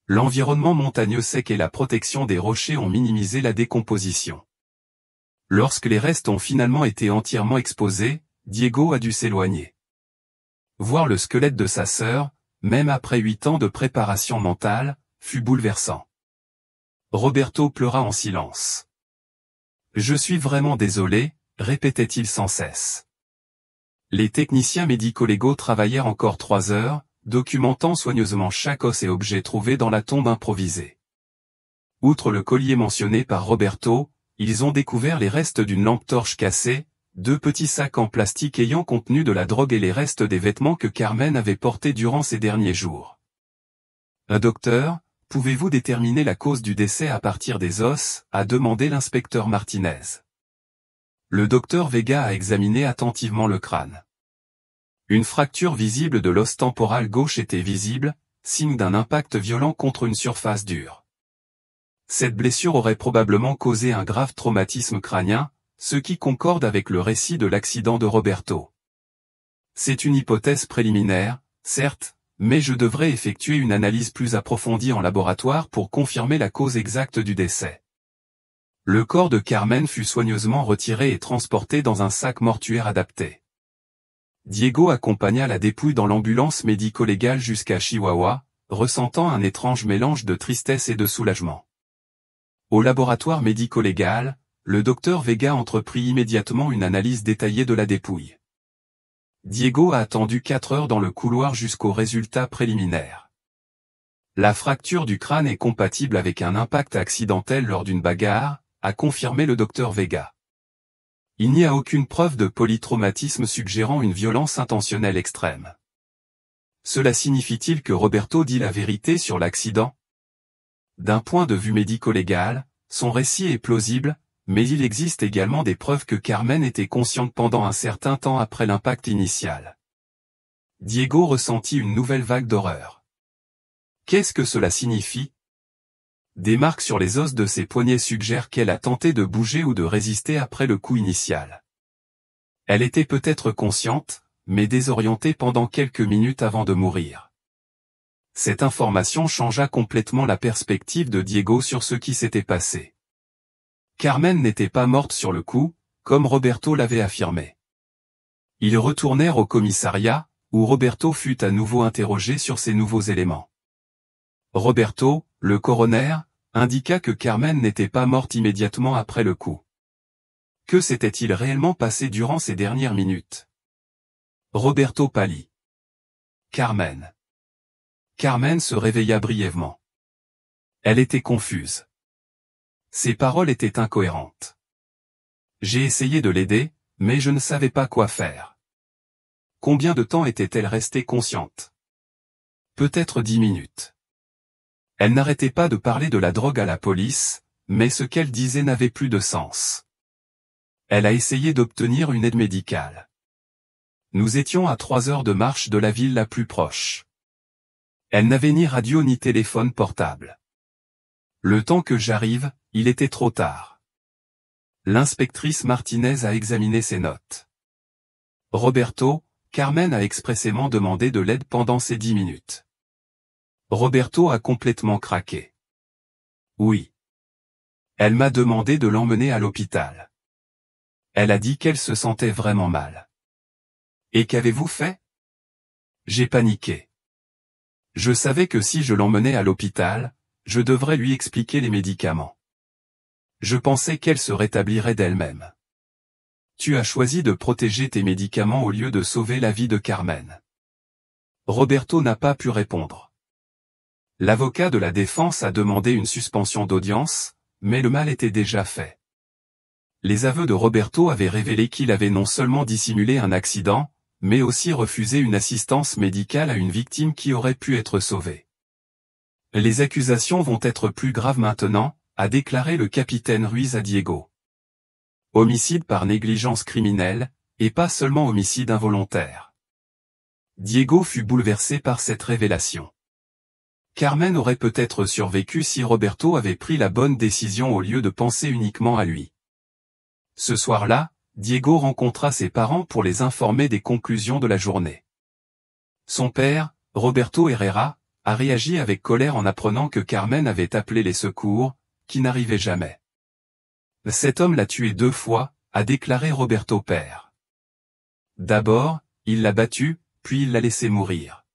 L'environnement montagneux sec et la protection des rochers ont minimisé la décomposition. Lorsque les restes ont finalement été entièrement exposés, Diego a dû s'éloigner. Voir le squelette de sa sœur, même après 8 ans de préparation mentale, fut bouleversant. Roberto pleura en silence. Je suis vraiment désolé, répétait-il sans cesse. Les techniciens médico-légaux travaillèrent encore 3 heures, documentant soigneusement chaque os et objet trouvé dans la tombe improvisée. Outre le collier mentionné par Roberto, ils ont découvert les restes d'une lampe torche cassée, 2 petits sacs en plastique ayant contenu de la drogue et les restes des vêtements que Carmen avait portés durant ces derniers jours. Docteur, pouvez-vous déterminer la cause du décès à partir des os, a demandé l'inspecteur Martinez. Le docteur Vega a examiné attentivement le crâne. Une fracture visible de l'os temporal gauche était visible, signe d'un impact violent contre une surface dure. Cette blessure aurait probablement causé un grave traumatisme crânien, ce qui concorde avec le récit de l'accident de Roberto. C'est une hypothèse préliminaire, certes, mais je devrais effectuer une analyse plus approfondie en laboratoire pour confirmer la cause exacte du décès. Le corps de Carmen fut soigneusement retiré et transporté dans un sac mortuaire adapté. Diego accompagna la dépouille dans l'ambulance médico-légale jusqu'à Chihuahua, ressentant un étrange mélange de tristesse et de soulagement. Au laboratoire médico-légal, le docteur Vega entreprit immédiatement une analyse détaillée de la dépouille. Diego a attendu 4 heures dans le couloir jusqu'aux résultats préliminaires. La fracture du crâne est compatible avec un impact accidentel lors d'une bagarre, a confirmé le docteur Vega. Il n'y a aucune preuve de polytraumatisme suggérant une violence intentionnelle extrême. Cela signifie-t-il que Roberto dit la vérité sur l'accident? D'un point de vue médico-légal, son récit est plausible, mais il existe également des preuves que Carmen était consciente pendant un certain temps après l'impact initial. Diego ressentit une nouvelle vague d'horreur. Qu'est-ce que cela signifie? Des marques sur les os de ses poignets suggèrent qu'elle a tenté de bouger ou de résister après le coup initial. Elle était peut-être consciente, mais désorientée pendant quelques minutes avant de mourir. Cette information changea complètement la perspective de Diego sur ce qui s'était passé. Carmen n'était pas morte sur le coup, comme Roberto l'avait affirmé. Ils retournèrent au commissariat, où Roberto fut à nouveau interrogé sur ces nouveaux éléments. Roberto, le coroner, indiqua que Carmen n'était pas morte immédiatement après le coup. Que s'était-il réellement passé durant ces dernières minutes? Roberto pâlit. Carmen. Carmen se réveilla brièvement. Elle était confuse. Ses paroles étaient incohérentes. J'ai essayé de l'aider, mais je ne savais pas quoi faire. Combien de temps était-elle restée consciente? Peut-être 10 minutes. Elle n'arrêtait pas de parler de la drogue à la police, mais ce qu'elle disait n'avait plus de sens. Elle a essayé d'obtenir une aide médicale. Nous étions à 3 heures de marche de la ville la plus proche. Elle n'avait ni radio ni téléphone portable. Le temps que j'arrive, il était trop tard. L'inspectrice Martinez a examiné ses notes. Roberto, Carmen a expressément demandé de l'aide pendant ces 10 minutes. Roberto a complètement craqué. Oui. Elle m'a demandé de l'emmener à l'hôpital. Elle a dit qu'elle se sentait vraiment mal. Et qu'avez-vous fait? J'ai paniqué. Je savais que si je l'emmenais à l'hôpital, je devrais lui expliquer les médicaments. Je pensais qu'elle se rétablirait d'elle-même. Tu as choisi de protéger tes médicaments au lieu de sauver la vie de Carmen. Roberto n'a pas pu répondre. L'avocat de la défense a demandé une suspension d'audience, mais le mal était déjà fait. Les aveux de Roberto avaient révélé qu'il avait non seulement dissimulé un accident, mais aussi refusé une assistance médicale à une victime qui aurait pu être sauvée. Les accusations vont être plus graves maintenant, a déclaré le capitaine Ruiz à Diego. Homicide par négligence criminelle, et pas seulement homicide involontaire. Diego fut bouleversé par cette révélation. Carmen aurait peut-être survécu si Roberto avait pris la bonne décision au lieu de penser uniquement à lui. Ce soir-là, Diego rencontra ses parents pour les informer des conclusions de la journée. Son père, Roberto Herrera, a réagi avec colère en apprenant que Carmen avait appelé les secours, qui n'arrivaient jamais. Cet homme l'a tué 2 fois, a déclaré Roberto père. D'abord, il l'a battu, puis il l'a laissé mourir.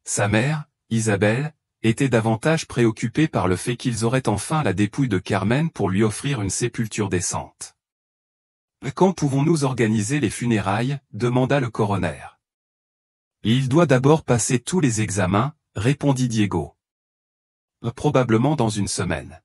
Sa mère, Isabelle, était davantage préoccupée par le fait qu'ils auraient enfin la dépouille de Carmen pour lui offrir une sépulture décente. Quand pouvons-nous organiser les funérailles? Demanda le coroner. Il doit d'abord passer tous les examens, répondit Diego. Probablement dans une semaine.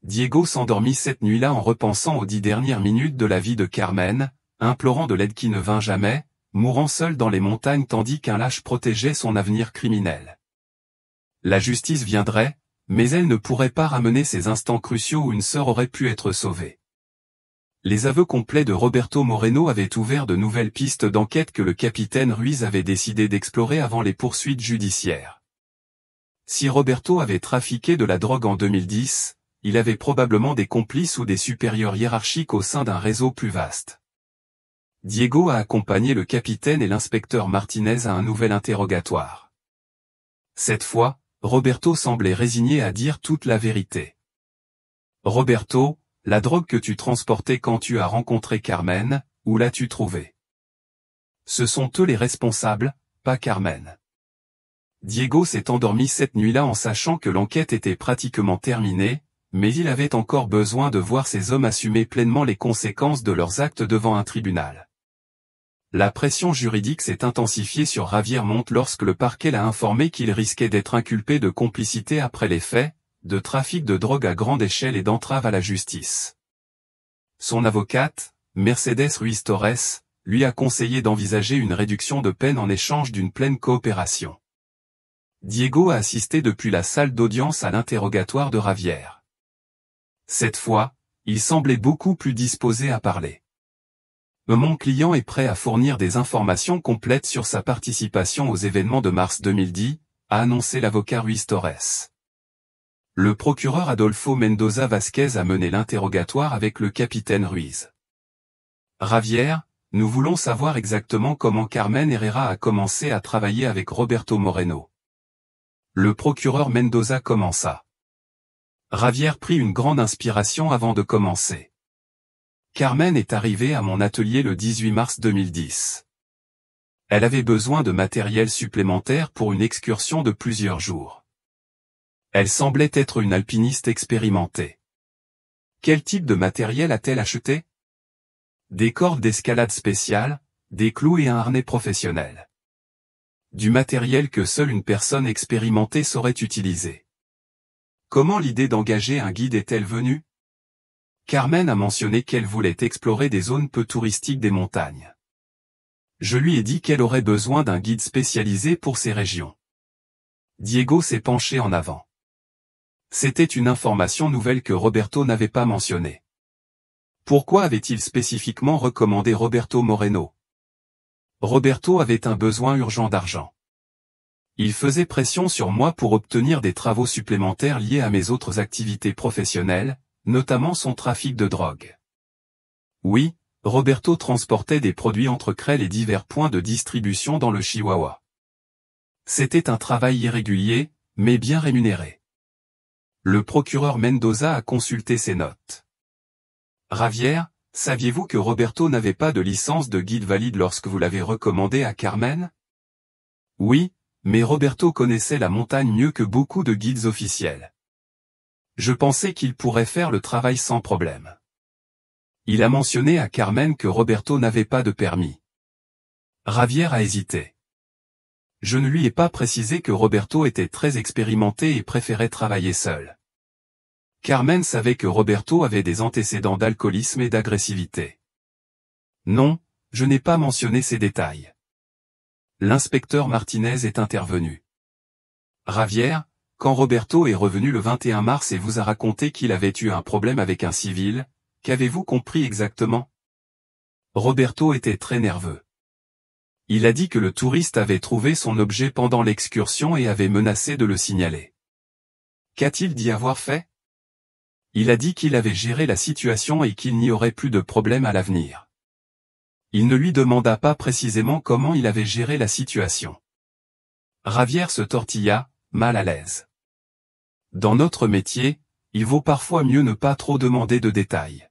Diego s'endormit cette nuit-là en repensant aux 10 dernières minutes de la vie de Carmen, implorant de l'aide qui ne vint jamais, mourant seul dans les montagnes tandis qu'un lâche protégeait son avenir criminel. La justice viendrait, mais elle ne pourrait pas ramener ces instants cruciaux où une sœur aurait pu être sauvée. Les aveux complets de Roberto Moreno avaient ouvert de nouvelles pistes d'enquête que le capitaine Ruiz avait décidé d'explorer avant les poursuites judiciaires. Si Roberto avait trafiqué de la drogue en 2010, il avait probablement des complices ou des supérieurs hiérarchiques au sein d'un réseau plus vaste. Diego a accompagné le capitaine et l'inspecteur Martinez à un nouvel interrogatoire. Cette fois, Roberto semblait résigné à dire toute la vérité. Roberto, la drogue que tu transportais quand tu as rencontré Carmen, où l'as-tu trouvée? Ce sont eux les responsables, pas Carmen. Diego s'est endormi cette nuit-là en sachant que l'enquête était pratiquement terminée, mais il avait encore besoin de voir ces hommes assumer pleinement les conséquences de leurs actes devant un tribunal. La pression juridique s'est intensifiée sur Javier Montt lorsque le parquet l'a informé qu'il risquait d'être inculpé de complicité après les faits, de trafic de drogue à grande échelle et d'entrave à la justice. Son avocate, Mercedes Ruiz Torres, lui a conseillé d'envisager une réduction de peine en échange d'une pleine coopération. Diego a assisté depuis la salle d'audience à l'interrogatoire de Javier. Cette fois, il semblait beaucoup plus disposé à parler. Mon client est prêt à fournir des informations complètes sur sa participation aux événements de mars 2010, a annoncé l'avocat Ruiz Torres. Le procureur Adolfo Mendoza Vázquez a mené l'interrogatoire avec le capitaine Ruiz. Javier, nous voulons savoir exactement comment Carmen Herrera a commencé à travailler avec Roberto Moreno. Le procureur Mendoza commença. Javier prit une grande inspiration avant de commencer. Carmen est arrivée à mon atelier le 18 mars 2010. Elle avait besoin de matériel supplémentaire pour une excursion de plusieurs jours. Elle semblait être une alpiniste expérimentée. Quel type de matériel a-t-elle acheté? Des cordes d'escalade spéciales, des clous et un harnais professionnel. Du matériel que seule une personne expérimentée saurait utiliser. Comment l'idée d'engager un guide est-elle venue? Carmen a mentionné qu'elle voulait explorer des zones peu touristiques des montagnes. Je lui ai dit qu'elle aurait besoin d'un guide spécialisé pour ces régions. Diego s'est penché en avant. C'était une information nouvelle que Roberto n'avait pas mentionnée. Pourquoi avait-il spécifiquement recommandé Roberto Moreno? Roberto avait un besoin urgent d'argent. Il faisait pression sur moi pour obtenir des travaux supplémentaires liés à mes autres activités professionnelles, notamment son trafic de drogue. Oui, Roberto transportait des produits entre Crel et divers points de distribution dans le Chihuahua. C'était un travail irrégulier, mais bien rémunéré. Le procureur Mendoza a consulté ses notes. Javier, Saviez-vous que Roberto n'avait pas de licence de guide valide lorsque vous l'avez recommandé à Carmen? Oui, mais Roberto connaissait la montagne mieux que beaucoup de guides officiels. Je pensais qu'il pourrait faire le travail sans problème. Il a mentionné à Carmen que Roberto n'avait pas de permis. Javier a hésité. Je ne lui ai pas précisé que Roberto était très expérimenté et préférait travailler seul. Carmen savait que Roberto avait des antécédents d'alcoolisme et d'agressivité. Non, je n'ai pas mentionné ces détails. L'inspecteur Martinez est intervenu. Javier, quand Roberto est revenu le 21 mars et vous a raconté qu'il avait eu un problème avec un civil, qu'avez-vous compris exactement? Roberto était très nerveux. Il a dit que le touriste avait trouvé son objet pendant l'excursion et avait menacé de le signaler. Qu'a-t-il dit avoir fait? Il a dit qu'il avait géré la situation et qu'il n'y aurait plus de problème à l'avenir. Il ne lui demanda pas précisément comment il avait géré la situation. Javier se tortilla, mal à l'aise. Dans notre métier, il vaut parfois mieux ne pas trop demander de détails.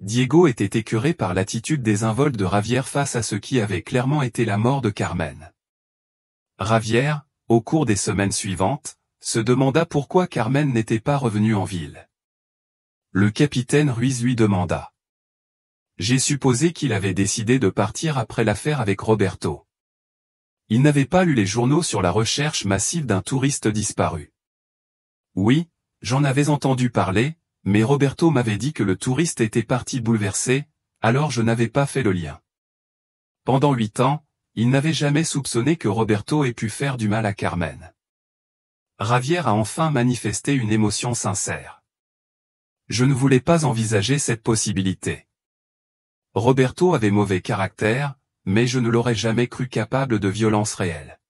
Diego était écœuré par l'attitude désinvolte de Javier face à ce qui avait clairement été la mort de Carmen. Javier, au cours des semaines suivantes, se demanda pourquoi Carmen n'était pas revenue en ville. Le capitaine Ruiz lui demanda. J'ai supposé qu'il avait décidé de partir après l'affaire avec Roberto. Il n'avait pas lu les journaux sur la recherche massive d'un touriste disparu. Oui, j'en avais entendu parler, mais Roberto m'avait dit que le touriste était parti bouleversé, alors je n'avais pas fait le lien. Pendant 8 ans, il n'avait jamais soupçonné que Roberto ait pu faire du mal à Carmen. Javier a enfin manifesté une émotion sincère. Je ne voulais pas envisager cette possibilité. Roberto avait mauvais caractère, mais je ne l'aurais jamais cru capable de violence réelle.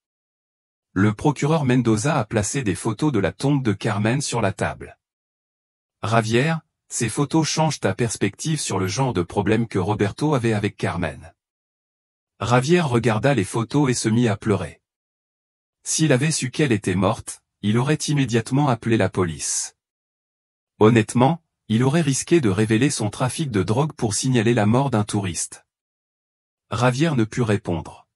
Le procureur Mendoza a placé des photos de la tombe de Carmen sur la table. Javier, ces photos changent ta perspective sur le genre de problème que Roberto avait avec Carmen. Javier regarda les photos et se mit à pleurer. S'il avait su qu'elle était morte, il aurait immédiatement appelé la police. Honnêtement, il aurait risqué de révéler son trafic de drogue pour signaler la mort d'un touriste. Javier ne put répondre.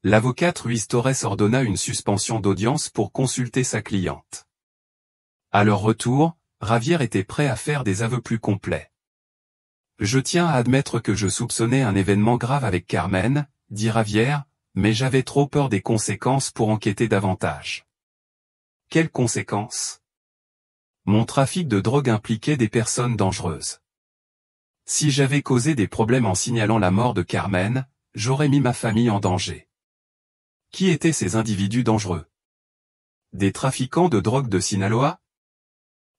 L'avocate Ruiz Torres ordonna une suspension d'audience pour consulter sa cliente. À leur retour, Javier était prêt à faire des aveux plus complets. Je tiens à admettre que je soupçonnais un événement grave avec Carmen, dit Javier, mais j'avais trop peur des conséquences pour enquêter davantage. Quelles conséquences? Mon trafic de drogue impliquait des personnes dangereuses. Si j'avais causé des problèmes en signalant la mort de Carmen, j'aurais mis ma famille en danger. Qui étaient ces individus dangereux? Des trafiquants de drogue de Sinaloa?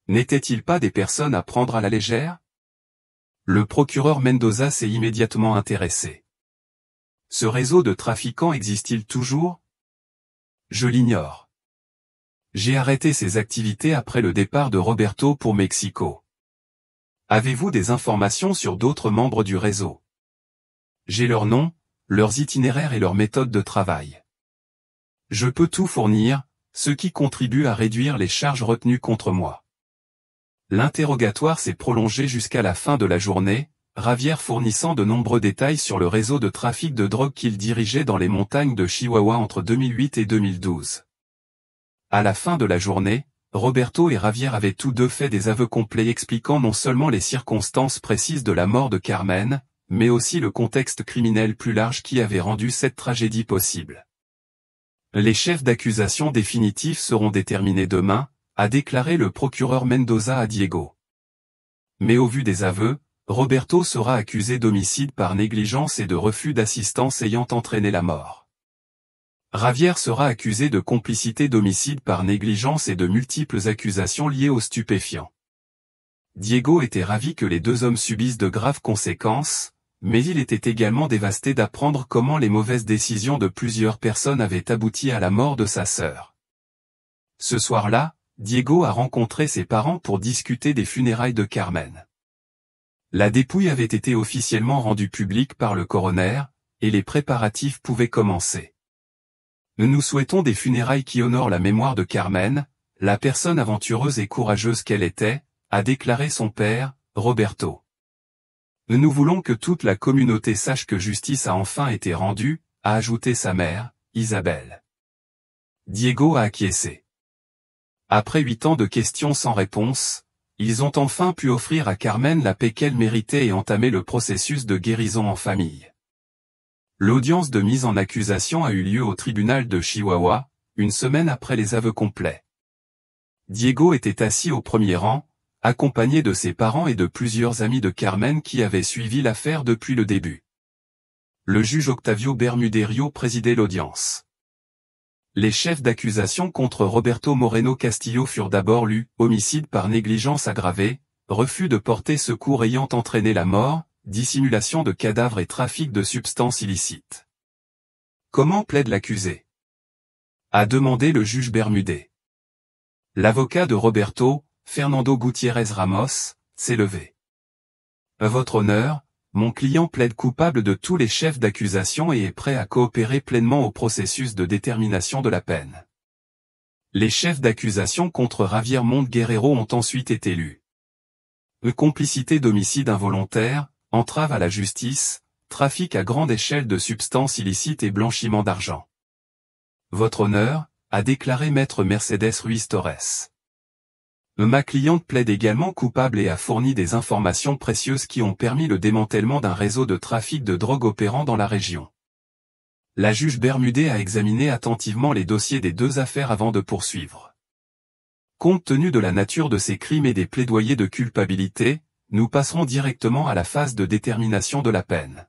N'étaient-ils pas des personnes à prendre à la légère? Le procureur Mendoza s'est immédiatement intéressé. Ce réseau de trafiquants existe-t-il toujours? Je l'ignore. J'ai arrêté ces activités après le départ de Roberto pour Mexico. Avez-vous des informations sur d'autres membres du réseau? J'ai leurs noms, leurs itinéraires et leurs méthodes de travail. Je peux tout fournir, ce qui contribue à réduire les charges retenues contre moi. L'interrogatoire s'est prolongé jusqu'à la fin de la journée, Javier fournissant de nombreux détails sur le réseau de trafic de drogue qu'il dirigeait dans les montagnes de Chihuahua entre 2008 et 2012. À la fin de la journée, Roberto et Javier avaient tous deux fait des aveux complets expliquant non seulement les circonstances précises de la mort de Carmen, mais aussi le contexte criminel plus large qui avait rendu cette tragédie possible. Les chefs d'accusation définitifs seront déterminés demain, a déclaré le procureur Mendoza à Diego. Mais au vu des aveux, Roberto sera accusé d'homicide par négligence et de refus d'assistance ayant entraîné la mort. Javier sera accusé de complicité d'homicide par négligence et de multiples accusations liées aux stupéfiants. Diego était ravi que les deux hommes subissent de graves conséquences, mais il était également dévasté d'apprendre comment les mauvaises décisions de plusieurs personnes avaient abouti à la mort de sa sœur. Ce soir-là, Diego a rencontré ses parents pour discuter des funérailles de Carmen. La dépouille avait été officiellement rendue publique par le coroner, et les préparatifs pouvaient commencer. Nous souhaitons des funérailles qui honorent la mémoire de Carmen, la personne aventureuse et courageuse qu'elle était, a déclaré son père, Roberto. Nous voulons que toute la communauté sache que justice a enfin été rendue, a ajouté sa mère, Isabelle. Diego a acquiescé. Après 8 ans de questions sans réponse, ils ont enfin pu offrir à Carmen la paix qu'elle méritait et entamer le processus de guérison en famille. L'audience de mise en accusation a eu lieu au tribunal de Chihuahua, une semaine après les aveux complets. Diego était assis au premier rang, accompagné de ses parents et de plusieurs amis de Carmen qui avaient suivi l'affaire depuis le début. Le juge Octavio Bermuderio présidait l'audience. Les chefs d'accusation contre Roberto Moreno Castillo furent d'abord lus: homicide par négligence aggravée, refus de porter secours ayant entraîné la mort, dissimulation de cadavres et trafic de substances illicites. Comment plaide l'accusé? A demandé le juge Bermudez. L'avocat de Roberto, Fernando Gutiérrez Ramos, s'est levé. Votre honneur, mon client plaide coupable de tous les chefs d'accusation et est prêt à coopérer pleinement au processus de détermination de la peine. Les chefs d'accusation contre Javier Montt Guerrero ont ensuite été lus. Complicité d'homicide involontaire, entrave à la justice, trafic à grande échelle de substances illicites et blanchiment d'argent. Votre honneur, a déclaré maître Mercedes Ruiz Torres. Ma cliente plaide également coupable et a fourni des informations précieuses qui ont permis le démantèlement d'un réseau de trafic de drogue opérant dans la région. La juge Bermudez a examiné attentivement les dossiers des deux affaires avant de poursuivre. Compte tenu de la nature de ces crimes et des plaidoyers de culpabilité, nous passerons directement à la phase de détermination de la peine.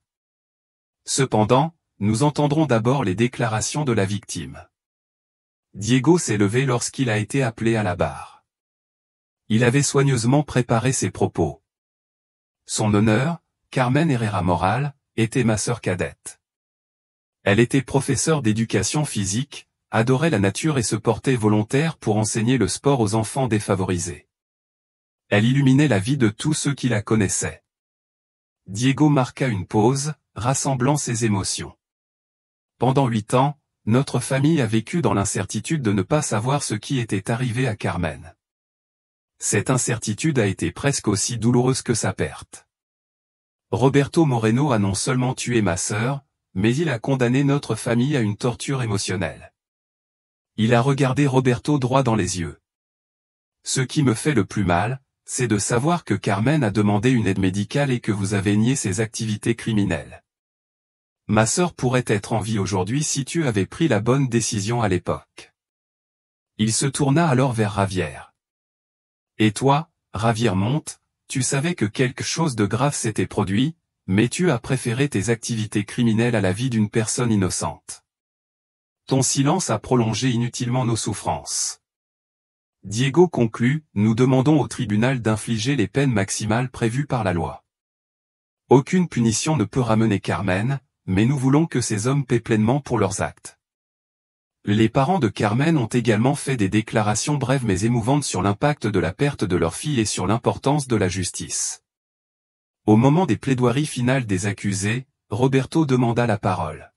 Cependant, nous entendrons d'abord les déclarations de la victime. Diego s'est levé lorsqu'il a été appelé à la barre. Il avait soigneusement préparé ses propos. Son honneur, Carmen Herrera Moral, était ma sœur cadette. Elle était professeure d'éducation physique, adorait la nature et se portait volontaire pour enseigner le sport aux enfants défavorisés. Elle illuminait la vie de tous ceux qui la connaissaient. Diego marqua une pause, rassemblant ses émotions. Pendant 8 ans, notre famille a vécu dans l'incertitude de ne pas savoir ce qui était arrivé à Carmen. Cette incertitude a été presque aussi douloureuse que sa perte. Roberto Moreno a non seulement tué ma sœur, mais il a condamné notre famille à une torture émotionnelle. Il a regardé Roberto droit dans les yeux. Ce qui me fait le plus mal, c'est de savoir que Carmen a demandé une aide médicale et que vous avez nié ses activités criminelles. Ma sœur pourrait être en vie aujourd'hui si tu avais pris la bonne décision à l'époque. Il se tourna alors vers Javier. Et toi, Javier Montt, tu savais que quelque chose de grave s'était produit, mais tu as préféré tes activités criminelles à la vie d'une personne innocente. Ton silence a prolongé inutilement nos souffrances. Diego conclut, nous demandons au tribunal d'infliger les peines maximales prévues par la loi. Aucune punition ne peut ramener Carmen, mais nous voulons que ces hommes paient pleinement pour leurs actes. Les parents de Carmen ont également fait des déclarations brèves mais émouvantes sur l'impact de la perte de leur fille et sur l'importance de la justice. Au moment des plaidoiries finales des accusés, Roberto demanda la parole.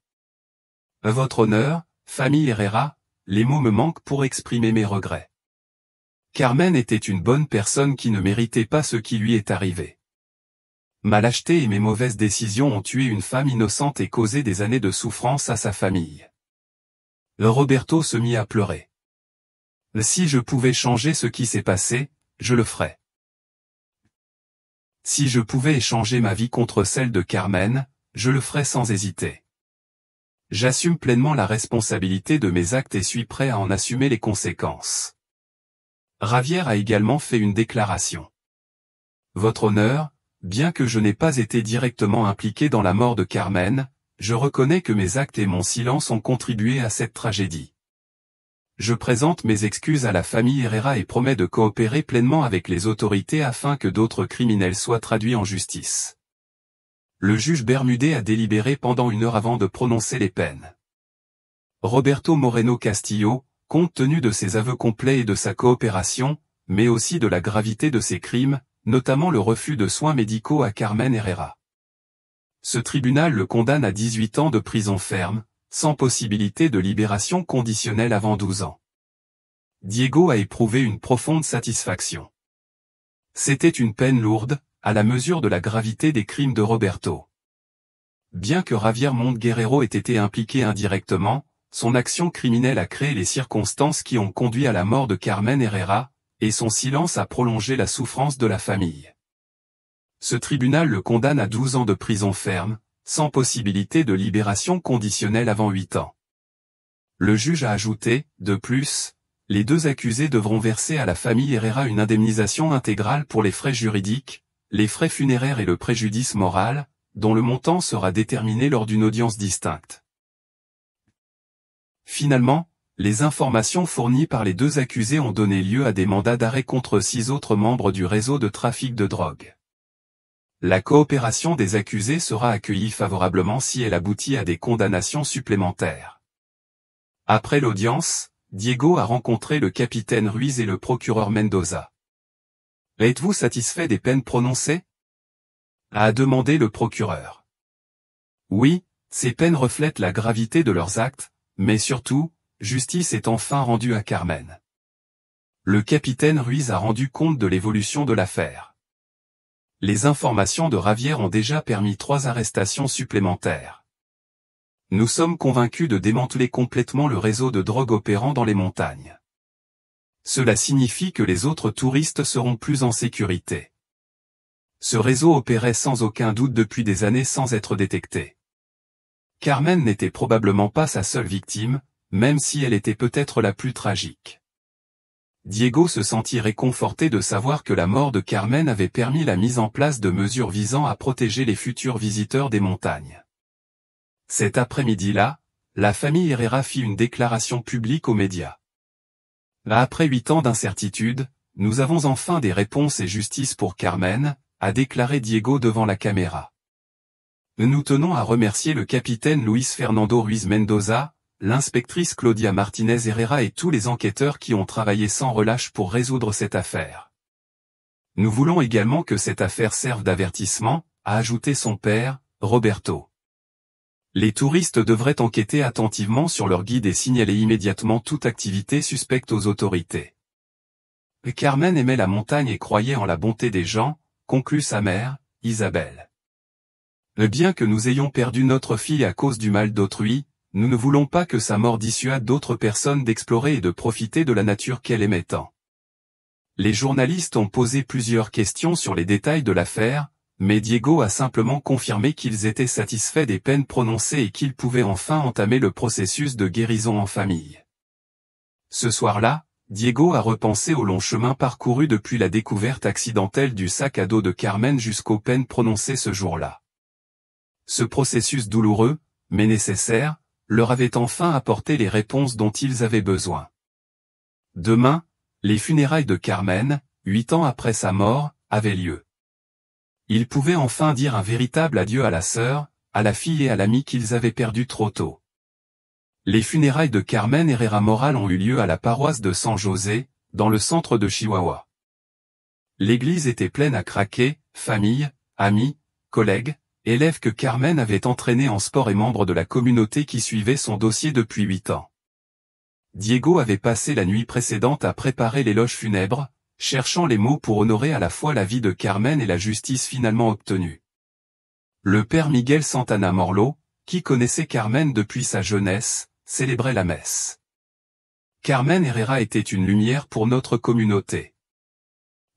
Votre honneur, famille Herrera, les mots me manquent pour exprimer mes regrets. Carmen était une bonne personne qui ne méritait pas ce qui lui est arrivé. Ma lâcheté et mes mauvaises décisions ont tué une femme innocente et causé des années de souffrance à sa famille. Roberto se mit à pleurer. Si je pouvais changer ce qui s'est passé, je le ferais. Si je pouvais échanger ma vie contre celle de Carmen, je le ferais sans hésiter. J'assume pleinement la responsabilité de mes actes et suis prêt à en assumer les conséquences. Javier a également fait une déclaration. Votre honneur, bien que je n'ai pas été directement impliqué dans la mort de Carmen, je reconnais que mes actes et mon silence ont contribué à cette tragédie. Je présente mes excuses à la famille Herrera et promets de coopérer pleinement avec les autorités afin que d'autres criminels soient traduits en justice. Le juge Bermudez a délibéré pendant 1 heure avant de prononcer les peines. Roberto Moreno Castillo, compte tenu de ses aveux complets et de sa coopération, mais aussi de la gravité de ses crimes, notamment le refus de soins médicaux à Carmen Herrera. Ce tribunal le condamne à 18 ans de prison ferme, sans possibilité de libération conditionnelle avant 12 ans. Diego a éprouvé une profonde satisfaction. C'était une peine lourde, à la mesure de la gravité des crimes de Roberto. Bien que Javier Monteguerrero ait été impliqué indirectement, son action criminelle a créé les circonstances qui ont conduit à la mort de Carmen Herrera, et son silence a prolongé la souffrance de la famille. Ce tribunal le condamne à 12 ans de prison ferme, sans possibilité de libération conditionnelle avant 8 ans. Le juge a ajouté, de plus, les deux accusés devront verser à la famille Herrera une indemnisation intégrale pour les frais juridiques, les frais funéraires et le préjudice moral, dont le montant sera déterminé lors d'une audience distincte. Finalement, les informations fournies par les deux accusés ont donné lieu à des mandats d'arrêt contre 6 autres membres du réseau de trafic de drogue. La coopération des accusés sera accueillie favorablement si elle aboutit à des condamnations supplémentaires. Après l'audience, Diego a rencontré le capitaine Ruiz et le procureur Mendoza. « Êtes-vous satisfait des peines prononcées ?» a demandé le procureur. « Oui, ces peines reflètent la gravité de leurs actes, mais surtout, justice est enfin rendue à Carmen. » Le capitaine Ruiz a rendu compte de l'évolution de l'affaire. Les informations de Javier ont déjà permis 3 arrestations supplémentaires. Nous sommes convaincus de démanteler complètement le réseau de drogue opérant dans les montagnes. Cela signifie que les autres touristes seront plus en sécurité. Ce réseau opérait sans aucun doute depuis des années sans être détecté. Carmen n'était probablement pas sa seule victime, même si elle était peut-être la plus tragique. Diego se sentit réconforté de savoir que la mort de Carmen avait permis la mise en place de mesures visant à protéger les futurs visiteurs des montagnes. Cet après-midi-là, la famille Herrera fit une déclaration publique aux médias. Après 8 ans d'incertitude, nous avons enfin des réponses et justice pour Carmen, a déclaré Diego devant la caméra. Nous tenons à remercier le capitaine Luis Fernando Ruiz Mendoza, l'inspectrice Claudia Martinez Herrera et tous les enquêteurs qui ont travaillé sans relâche pour résoudre cette affaire. Nous voulons également que cette affaire serve d'avertissement, a ajouté son père, Roberto. Les touristes devraient enquêter attentivement sur leur guide et signaler immédiatement toute activité suspecte aux autorités. Carmen aimait la montagne et croyait en la bonté des gens, conclut sa mère, Isabelle. Bien que nous ayons perdu notre fille à cause du mal d'autrui, nous ne voulons pas que sa mort dissuade d'autres personnes d'explorer et de profiter de la nature qu'elle aimait tant. Les journalistes ont posé plusieurs questions sur les détails de l'affaire, mais Diego a simplement confirmé qu'ils étaient satisfaits des peines prononcées et qu'ils pouvaient enfin entamer le processus de guérison en famille. Ce soir-là, Diego a repensé au long chemin parcouru depuis la découverte accidentelle du sac à dos de Carmen jusqu'aux peines prononcées ce jour-là. Ce processus douloureux, mais nécessaire, leur avait enfin apporté les réponses dont ils avaient besoin. Demain, les funérailles de Carmen, 8 ans après sa mort, avaient lieu. Ils pouvaient enfin dire un véritable adieu à la sœur, à la fille et à l'ami qu'ils avaient perdu trop tôt. Les funérailles de Carmen Herrera Moral ont eu lieu à la paroisse de San José, dans le centre de Chihuahua. L'église était pleine à craquer, famille, amis, collègues, élèves que Carmen avait entraînés en sport et membres de la communauté qui suivait son dossier depuis 8 ans. Diego avait passé la nuit précédente à préparer l'éloge funèbre, cherchant les mots pour honorer à la fois la vie de Carmen et la justice finalement obtenue. Le père Miguel Santana Morlo, qui connaissait Carmen depuis sa jeunesse, célébrait la messe. Carmen Herrera était une lumière pour notre communauté.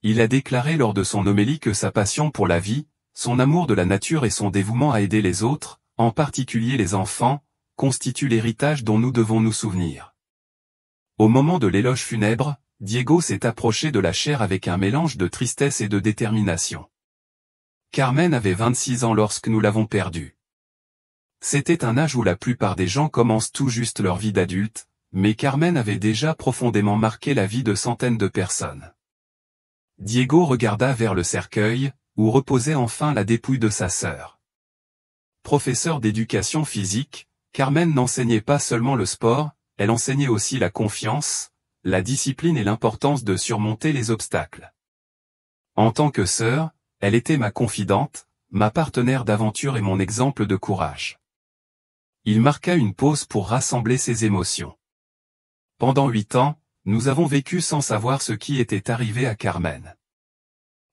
Il a déclaré lors de son homélie que sa passion pour la vie, son amour de la nature et son dévouement à aider les autres, en particulier les enfants, constituent l'héritage dont nous devons nous souvenir. Au moment de l'éloge funèbre, Diego s'est approché de la chaire avec un mélange de tristesse et de détermination. Carmen avait 26 ans lorsque nous l'avons perdue. C'était un âge où la plupart des gens commencent tout juste leur vie d'adulte, mais Carmen avait déjà profondément marqué la vie de centaines de personnes. Diego regarda vers le cercueil, où reposait enfin la dépouille de sa sœur. Professeur d'éducation physique, Carmen n'enseignait pas seulement le sport, elle enseignait aussi la confiance, la discipline et l'importance de surmonter les obstacles. En tant que sœur, elle était ma confidente, ma partenaire d'aventure et mon exemple de courage. Il marqua une pause pour rassembler ses émotions. Pendant 8 ans, nous avons vécu sans savoir ce qui était arrivé à Carmen.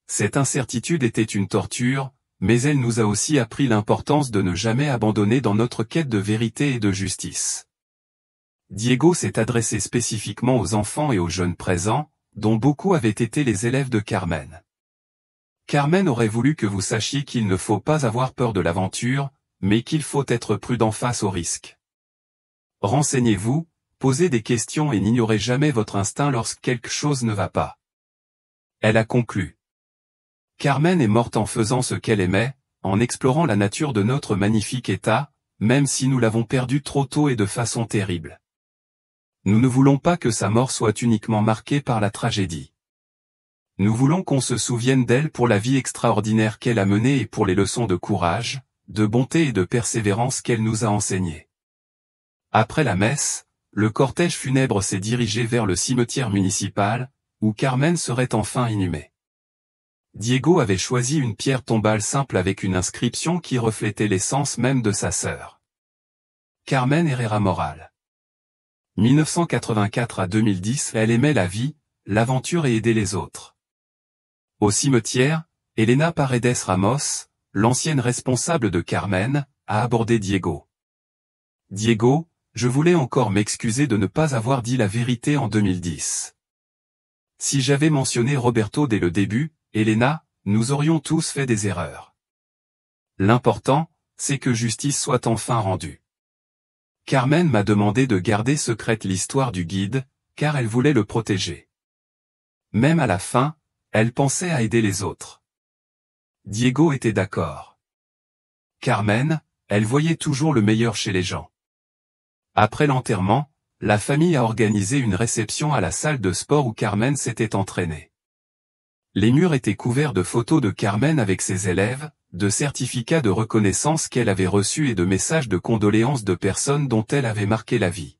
Cette incertitude était une torture, mais elle nous a aussi appris l'importance de ne jamais abandonner dans notre quête de vérité et de justice. Diego s'est adressé spécifiquement aux enfants et aux jeunes présents, dont beaucoup avaient été les élèves de Carmen. Carmen aurait voulu que vous sachiez qu'il ne faut pas avoir peur de l'aventure, mais qu'il faut être prudent face aux risques. Renseignez-vous, posez des questions et n'ignorez jamais votre instinct lorsque quelque chose ne va pas. Elle a conclu. Carmen est morte en faisant ce qu'elle aimait, en explorant la nature de notre magnifique État, même si nous l'avons perdue trop tôt et de façon terrible. Nous ne voulons pas que sa mort soit uniquement marquée par la tragédie. Nous voulons qu'on se souvienne d'elle pour la vie extraordinaire qu'elle a menée et pour les leçons de courage, de bonté et de persévérance qu'elle nous a enseignées. Après la messe, le cortège funèbre s'est dirigé vers le cimetière municipal, où Carmen serait enfin inhumée. Diego avait choisi une pierre tombale simple avec une inscription qui reflétait l'essence même de sa sœur. Carmen Herrera Moral. 1984 à 2010, elle aimait la vie, l'aventure et aider les autres. Au cimetière, Elena Paredes Ramos, l'ancienne responsable de Carmen, a abordé Diego. Diego, je voulais encore m'excuser de ne pas avoir dit la vérité en 2010. Si j'avais mentionné Roberto dès le début, Elena, nous aurions tous fait des erreurs. L'important, c'est que justice soit enfin rendue. Carmen m'a demandé de garder secrète l'histoire du guide, car elle voulait le protéger. Même à la fin, elle pensait à aider les autres. Diego était d'accord. Carmen, elle voyait toujours le meilleur chez les gens. Après l'enterrement, la famille a organisé une réception à la salle de sport où Carmen s'était entraînée. Les murs étaient couverts de photos de Carmen avec ses élèves, de certificats de reconnaissance qu'elle avait reçus et de messages de condoléances de personnes dont elle avait marqué la vie.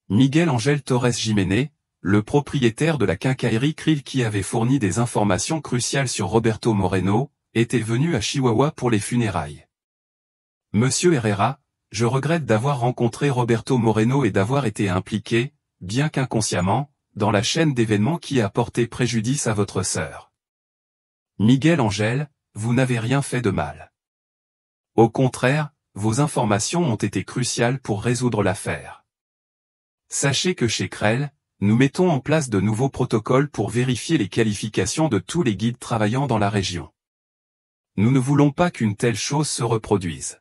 Miguel Ángel Torres Jiménez, le propriétaire de la quincaillerie Krill qui avait fourni des informations cruciales sur Roberto Moreno, était venu à Chihuahua pour les funérailles. Monsieur Herrera, je regrette d'avoir rencontré Roberto Moreno et d'avoir été impliqué, bien qu'inconsciemment, dans la chaîne d'événements qui a porté préjudice à votre sœur. Miguel Ángel, vous n'avez rien fait de mal. Au contraire, vos informations ont été cruciales pour résoudre l'affaire. Sachez que chez Krell, nous mettons en place de nouveaux protocoles pour vérifier les qualifications de tous les guides travaillant dans la région. Nous ne voulons pas qu'une telle chose se reproduise.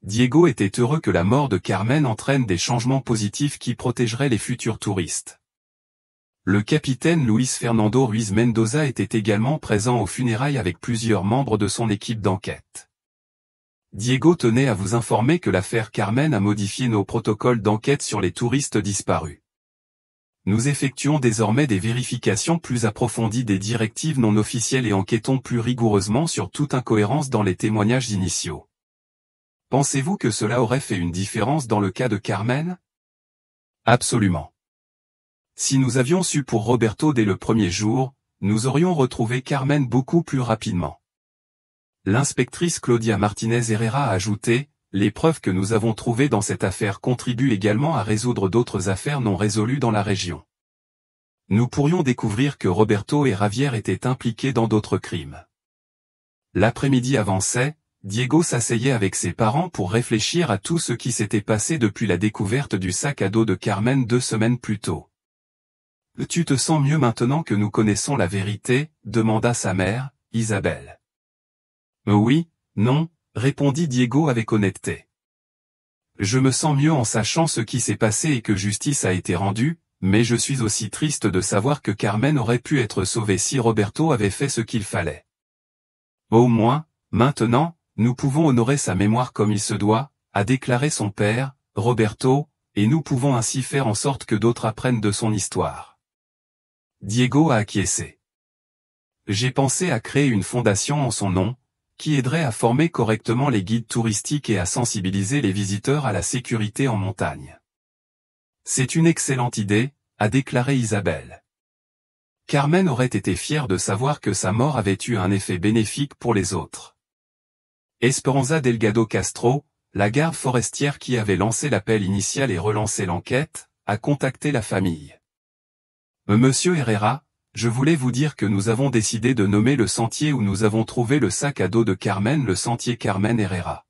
Diego était heureux que la mort de Carmen entraîne des changements positifs qui protégeraient les futurs touristes. Le capitaine Luis Fernando Ruiz Mendoza était également présent aux funérailles avec plusieurs membres de son équipe d'enquête. Diego tenait à vous informer que l'affaire Carmen a modifié nos protocoles d'enquête sur les touristes disparus. Nous effectuons désormais des vérifications plus approfondies des directives non officielles et enquêtons plus rigoureusement sur toute incohérence dans les témoignages initiaux. Pensez-vous que cela aurait fait une différence dans le cas de Carmen? Absolument. Si nous avions su pour Roberto dès le premier jour, nous aurions retrouvé Carmen beaucoup plus rapidement. L'inspectrice Claudia Martinez Herrera a ajouté, les preuves que nous avons trouvées dans cette affaire contribuent également à résoudre d'autres affaires non résolues dans la région. Nous pourrions découvrir que Roberto et Javier étaient impliqués dans d'autres crimes. L'après-midi avançait, Diego s'asseyait avec ses parents pour réfléchir à tout ce qui s'était passé depuis la découverte du sac à dos de Carmen 2 semaines plus tôt. « Tu te sens mieux maintenant que nous connaissons la vérité ?» demanda sa mère, Isabelle. « Oui, non », répondit Diego avec honnêteté. « Je me sens mieux en sachant ce qui s'est passé et que justice a été rendue, mais je suis aussi triste de savoir que Carmen aurait pu être sauvée si Roberto avait fait ce qu'il fallait. Au moins, maintenant, nous pouvons honorer sa mémoire comme il se doit, a déclaré son père, Roberto, et nous pouvons ainsi faire en sorte que d'autres apprennent de son histoire. » Diego a acquiescé. « J'ai pensé à créer une fondation en son nom, qui aiderait à former correctement les guides touristiques et à sensibiliser les visiteurs à la sécurité en montagne. » C'est une excellente idée, a déclaré Isabelle. Carmen aurait été fière de savoir que sa mort avait eu un effet bénéfique pour les autres. Esperanza Delgado Castro, la garde forestière qui avait lancé l'appel initial et relancé l'enquête, a contacté la famille. « Monsieur Herrera, je voulais vous dire que nous avons décidé de nommer le sentier où nous avons trouvé le sac à dos de Carmen le sentier Carmen Herrera.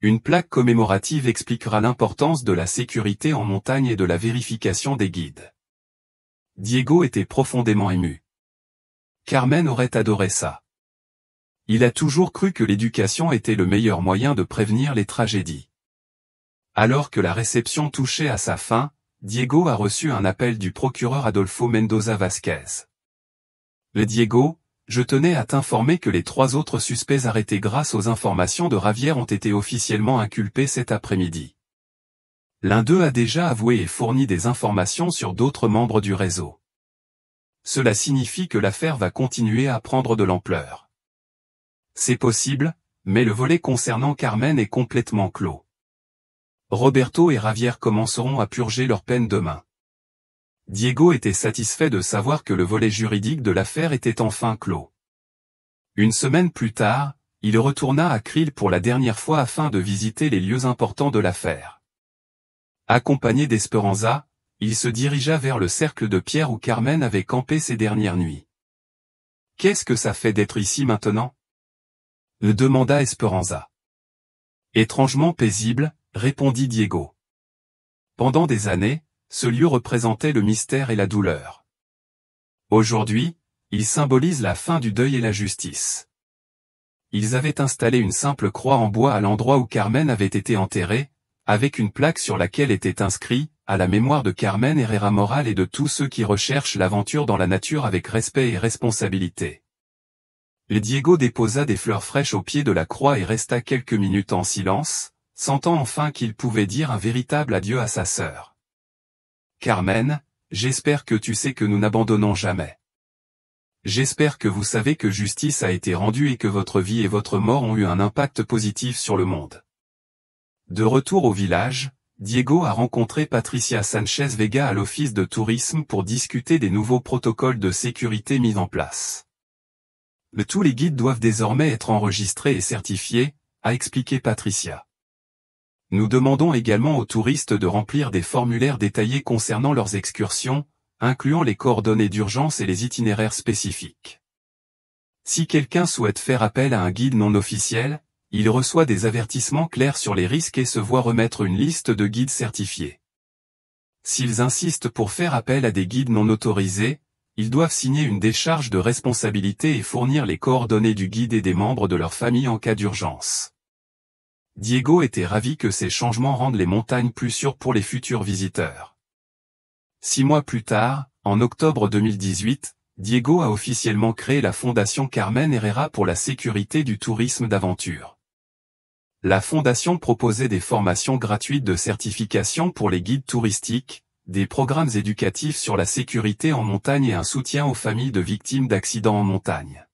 Une plaque commémorative expliquera l'importance de la sécurité en montagne et de la vérification des guides. Diego était profondément ému. Carmen aurait adoré ça. Il a toujours cru que l'éducation était le meilleur moyen de prévenir les tragédies. Alors que la réception touchait à sa fin, Diego a reçu un appel du procureur Adolfo Mendoza Vázquez. Le Diego, je tenais à t'informer que les 3 autres suspects arrêtés grâce aux informations de Javier ont été officiellement inculpés cet après-midi. L'un d'eux a déjà avoué et fourni des informations sur d'autres membres du réseau. Cela signifie que l'affaire va continuer à prendre de l'ampleur. C'est possible, mais le volet concernant Carmen est complètement clos. Roberto et Javier commenceront à purger leur peine demain. Diego était satisfait de savoir que le volet juridique de l'affaire était enfin clos. Une semaine plus tard, il retourna à Krill pour la dernière fois afin de visiter les lieux importants de l'affaire. Accompagné d'Esperanza, il se dirigea vers le cercle de pierre où Carmen avait campé ces dernières nuits. « Qu'est-ce que ça fait d'être ici maintenant ?» le demanda Esperanza. « Étrangement paisible, » répondit Diego. Pendant des années, ce lieu représentait le mystère et la douleur. Aujourd'hui, il symbolise la fin du deuil et la justice. Ils avaient installé une simple croix en bois à l'endroit où Carmen avait été enterrée, avec une plaque sur laquelle était inscrit « À la mémoire de Carmen Herrera Moral et de tous ceux qui recherchent l'aventure dans la nature avec respect et responsabilité. » Le Diego déposa des fleurs fraîches au pied de la croix et resta quelques minutes en silence, sentant enfin qu'il pouvait dire un véritable adieu à sa sœur. « Carmen, j'espère que tu sais que nous n'abandonnons jamais. J'espère que vous savez que justice a été rendue et que votre vie et votre mort ont eu un impact positif sur le monde. » De retour au village, Diego a rencontré Patricia Sanchez Vega à l'office de tourisme pour discuter des nouveaux protocoles de sécurité mis en place. Tous les guides doivent désormais être enregistrés et certifiés, a expliqué Patricia. Nous demandons également aux touristes de remplir des formulaires détaillés concernant leurs excursions, incluant les coordonnées d'urgence et les itinéraires spécifiques. Si quelqu'un souhaite faire appel à un guide non officiel, il reçoit des avertissements clairs sur les risques et se voit remettre une liste de guides certifiés. S'ils insistent pour faire appel à des guides non autorisés, ils doivent signer une décharge de responsabilité et fournir les coordonnées du guide et des membres de leur famille en cas d'urgence. Diego était ravi que ces changements rendent les montagnes plus sûres pour les futurs visiteurs. 6 mois plus tard, en octobre 2018, Diego a officiellement créé la Fondation Carmen Herrera pour la sécurité du tourisme d'aventure. La fondation proposait des formations gratuites de certification pour les guides touristiques, des programmes éducatifs sur la sécurité en montagne et un soutien aux familles de victimes d'accidents en montagne.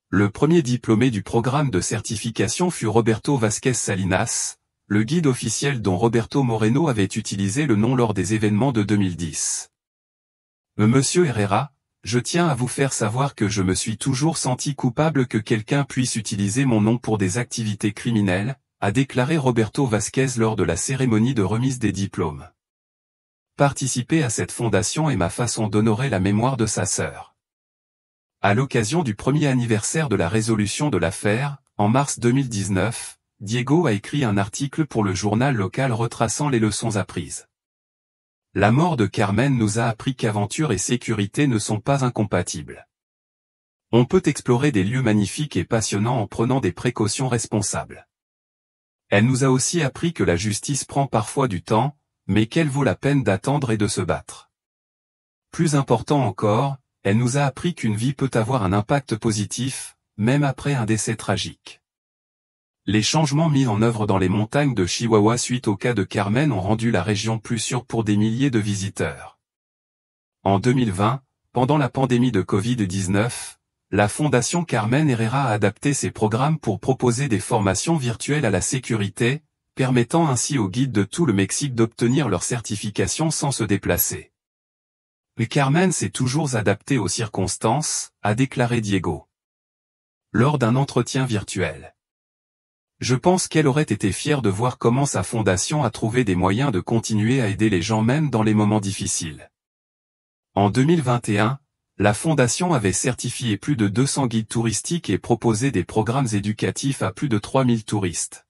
Le premier diplômé du programme de certification fut Roberto Vázquez Salinas, le guide officiel dont Roberto Moreno avait utilisé le nom lors des événements de 2010. Monsieur Herrera, je tiens à vous faire savoir que je me suis toujours senti coupable que quelqu'un puisse utiliser mon nom pour des activités criminelles, a déclaré Roberto Vázquez lors de la cérémonie de remise des diplômes. Participer à cette fondation est ma façon d'honorer la mémoire de sa sœur. À l'occasion du premier anniversaire de la résolution de l'affaire, en mars 2019, Diego a écrit un article pour le journal local retraçant les leçons apprises. La mort de Carmen nous a appris qu'aventure et sécurité ne sont pas incompatibles. On peut explorer des lieux magnifiques et passionnants en prenant des précautions responsables. Elle nous a aussi appris que la justice prend parfois du temps, mais qu'elle vaut la peine d'attendre et de se battre. Plus important encore, elle nous a appris qu'une vie peut avoir un impact positif, même après un décès tragique. Les changements mis en œuvre dans les montagnes de Chihuahua suite au cas de Carmen ont rendu la région plus sûre pour des milliers de visiteurs. En 2020, pendant la pandémie de Covid-19, la Fondation Carmen Herrera a adapté ses programmes pour proposer des formations virtuelles à la sécurité, permettant ainsi aux guides de tout le Mexique d'obtenir leur certification sans se déplacer. Le Carmen s'est toujours adapté aux circonstances, a déclaré Diego. Lors d'un entretien virtuel. Je pense qu'elle aurait été fière de voir comment sa fondation a trouvé des moyens de continuer à aider les gens même dans les moments difficiles. En 2021, La fondation avait certifié plus de 200 guides touristiques et proposé des programmes éducatifs à plus de 3000 touristes.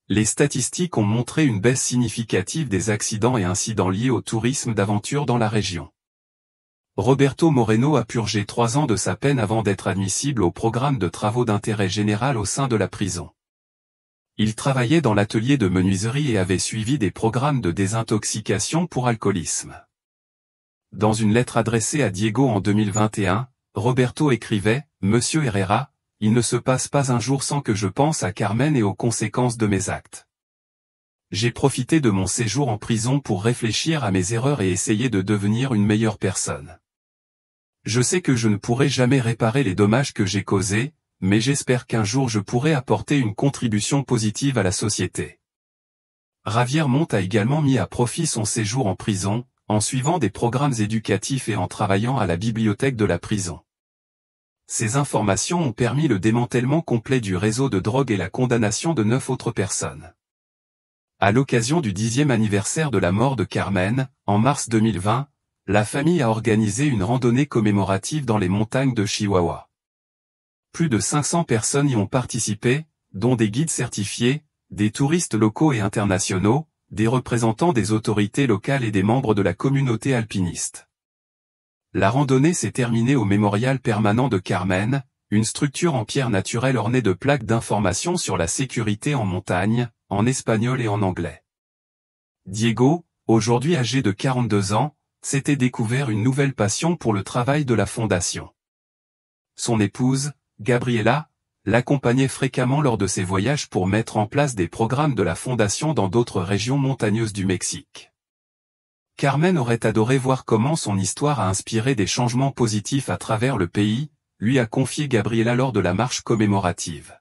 Les statistiques ont montré une baisse significative des accidents et incidents liés au tourisme d'aventure dans la région. Roberto Moreno a purgé 3 ans de sa peine avant d'être admissible au programme de travaux d'intérêt général au sein de la prison. Il travaillait dans l'atelier de menuiserie et avait suivi des programmes de désintoxication pour alcoolisme. Dans une lettre adressée à Diego en 2021, Roberto écrivait « Monsieur Herrera, il ne se passe pas un jour sans que je pense à Carmen et aux conséquences de mes actes. J'ai profité de mon séjour en prison pour réfléchir à mes erreurs et essayer de devenir une meilleure personne. Je sais que je ne pourrai jamais réparer les dommages que j'ai causés, mais j'espère qu'un jour je pourrai apporter une contribution positive à la société. » Javier Montt a également mis à profit son séjour en prison, en suivant des programmes éducatifs et en travaillant à la bibliothèque de la prison. Ces informations ont permis le démantèlement complet du réseau de drogue et la condamnation de 9 autres personnes. À l'occasion du 10e anniversaire de la mort de Carmen, en mars 2020, la famille a organisé une randonnée commémorative dans les montagnes de Chihuahua. Plus de 500 personnes y ont participé, dont des guides certifiés, des touristes locaux et internationaux, des représentants des autorités locales et des membres de la communauté alpiniste. La randonnée s'est terminée au mémorial permanent de Carmen, une structure en pierre naturelle ornée de plaques d'information sur la sécurité en montagne, en espagnol et en anglais. Diego, aujourd'hui âgé de 42 ans, s'était découvert une nouvelle passion pour le travail de la fondation. Son épouse, Gabriela, l'accompagnait fréquemment lors de ses voyages pour mettre en place des programmes de la fondation dans d'autres régions montagneuses du Mexique. Carmen aurait adoré voir comment son histoire a inspiré des changements positifs à travers le pays, lui a confié Gabriela lors de la marche commémorative.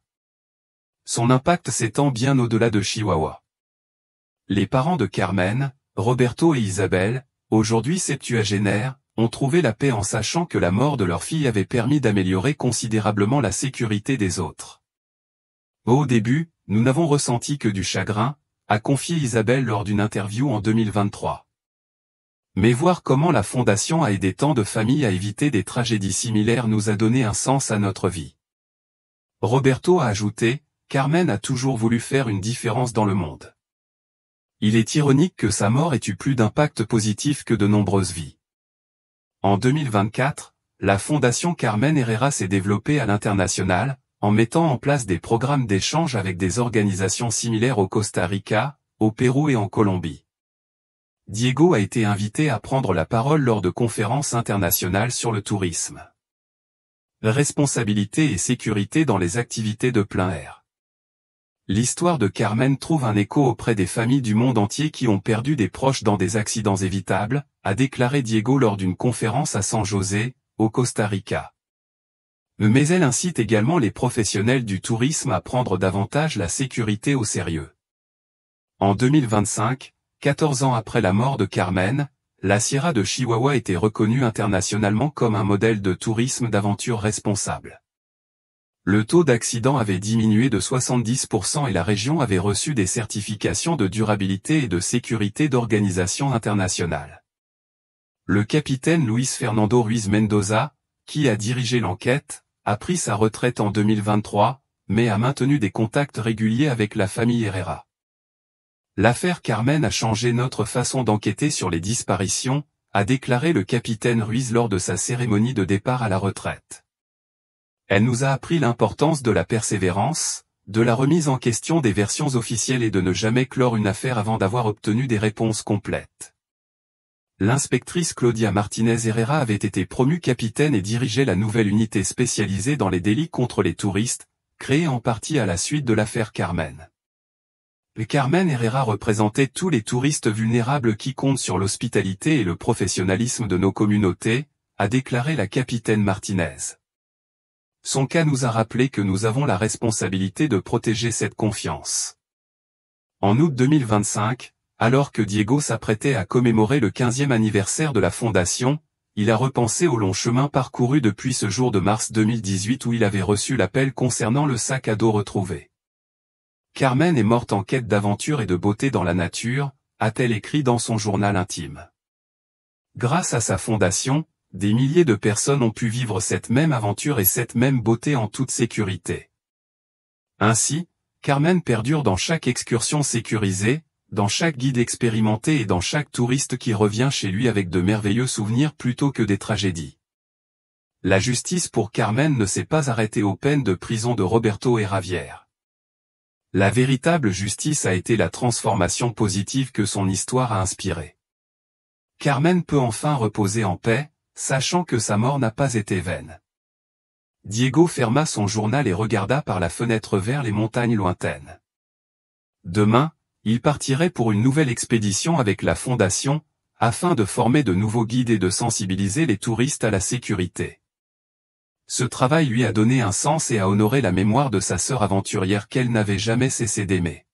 Son impact s'étend bien au-delà de Chihuahua. Les parents de Carmen, Roberto et Isabel, aujourd'hui septuagénaires, ont trouvé la paix en sachant que la mort de leur fille avait permis d'améliorer considérablement la sécurité des autres. Au début, nous n'avons ressenti que du chagrin, a confié Isabelle lors d'une interview en 2023. Mais voir comment la Fondation a aidé tant de familles à éviter des tragédies similaires nous a donné un sens à notre vie. Roberto a ajouté, Carmen a toujours voulu faire une différence dans le monde. Il est ironique que sa mort ait eu plus d'impact positif que de nombreuses vies. En 2024, la Fondation Carmen Herrera s'est développée à l'international, en mettant en place des programmes d'échange avec des organisations similaires au Costa Rica, au Pérou et en Colombie. Diego a été invité à prendre la parole lors de conférences internationales sur le tourisme. Responsabilité et sécurité dans les activités de plein air. L'histoire de Carmen trouve un écho auprès des familles du monde entier qui ont perdu des proches dans des accidents évitables, a déclaré Diego lors d'une conférence à San José, au Costa Rica. Mais elle incite également les professionnels du tourisme à prendre davantage la sécurité au sérieux. En 2025, 14 ans après la mort de Carmen, la Sierra de Chihuahua était reconnue internationalement comme un modèle de tourisme d'aventure responsable. Le taux d'accident avait diminué de 70% et la région avait reçu des certifications de durabilité et de sécurité d'organisations internationales. Le capitaine Luis Fernando Ruiz Mendoza, qui a dirigé l'enquête, a pris sa retraite en 2023, mais a maintenu des contacts réguliers avec la famille Herrera. L'affaire Carmen a changé notre façon d'enquêter sur les disparitions, a déclaré le capitaine Ruiz lors de sa cérémonie de départ à la retraite. Elle nous a appris l'importance de la persévérance, de la remise en question des versions officielles et de ne jamais clore une affaire avant d'avoir obtenu des réponses complètes. L'inspectrice Claudia Martinez Herrera avait été promue capitaine et dirigeait la nouvelle unité spécialisée dans les délits contre les touristes, créée en partie à la suite de l'affaire Carmen. Carmen Herrera représentait tous les touristes vulnérables qui comptent sur l'hospitalité et le professionnalisme de nos communautés, a déclaré la capitaine Martinez. Son cas nous a rappelé que nous avons la responsabilité de protéger cette confiance. En août 2025, alors que Diego s'apprêtait à commémorer le 15e anniversaire de la Fondation, il a repensé au long chemin parcouru depuis ce jour de mars 2018 où il avait reçu l'appel concernant le sac à dos retrouvé. Carmen est morte en quête d'aventure et de beauté dans la nature, a-t-elle écrit dans son journal intime. Grâce à sa fondation, Des milliers de personnes ont pu vivre cette même aventure et cette même beauté en toute sécurité. Ainsi, Carmen perdure dans chaque excursion sécurisée, dans chaque guide expérimenté et dans chaque touriste qui revient chez lui avec de merveilleux souvenirs plutôt que des tragédies. La justice pour Carmen ne s'est pas arrêtée aux peines de prison de Roberto et Javier. La véritable justice a été la transformation positive que son histoire a inspirée. Carmen peut enfin reposer en paix, sachant que sa mort n'a pas été vaine. Diego ferma son journal et regarda par la fenêtre vers les montagnes lointaines. Demain, il partirait pour une nouvelle expédition avec la Fondation, afin de former de nouveaux guides et de sensibiliser les touristes à la sécurité. Ce travail lui a donné un sens et a honoré la mémoire de sa sœur aventurière qu'elle n'avait jamais cessé d'aimer.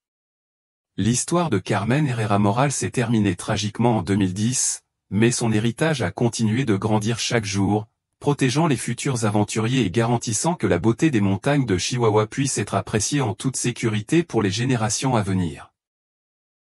L'histoire de Carmen Herrera Moral s'est terminée tragiquement en 2010, mais son héritage a continué de grandir chaque jour, protégeant les futurs aventuriers et garantissant que la beauté des montagnes de Chihuahua puisse être appréciée en toute sécurité pour les générations à venir.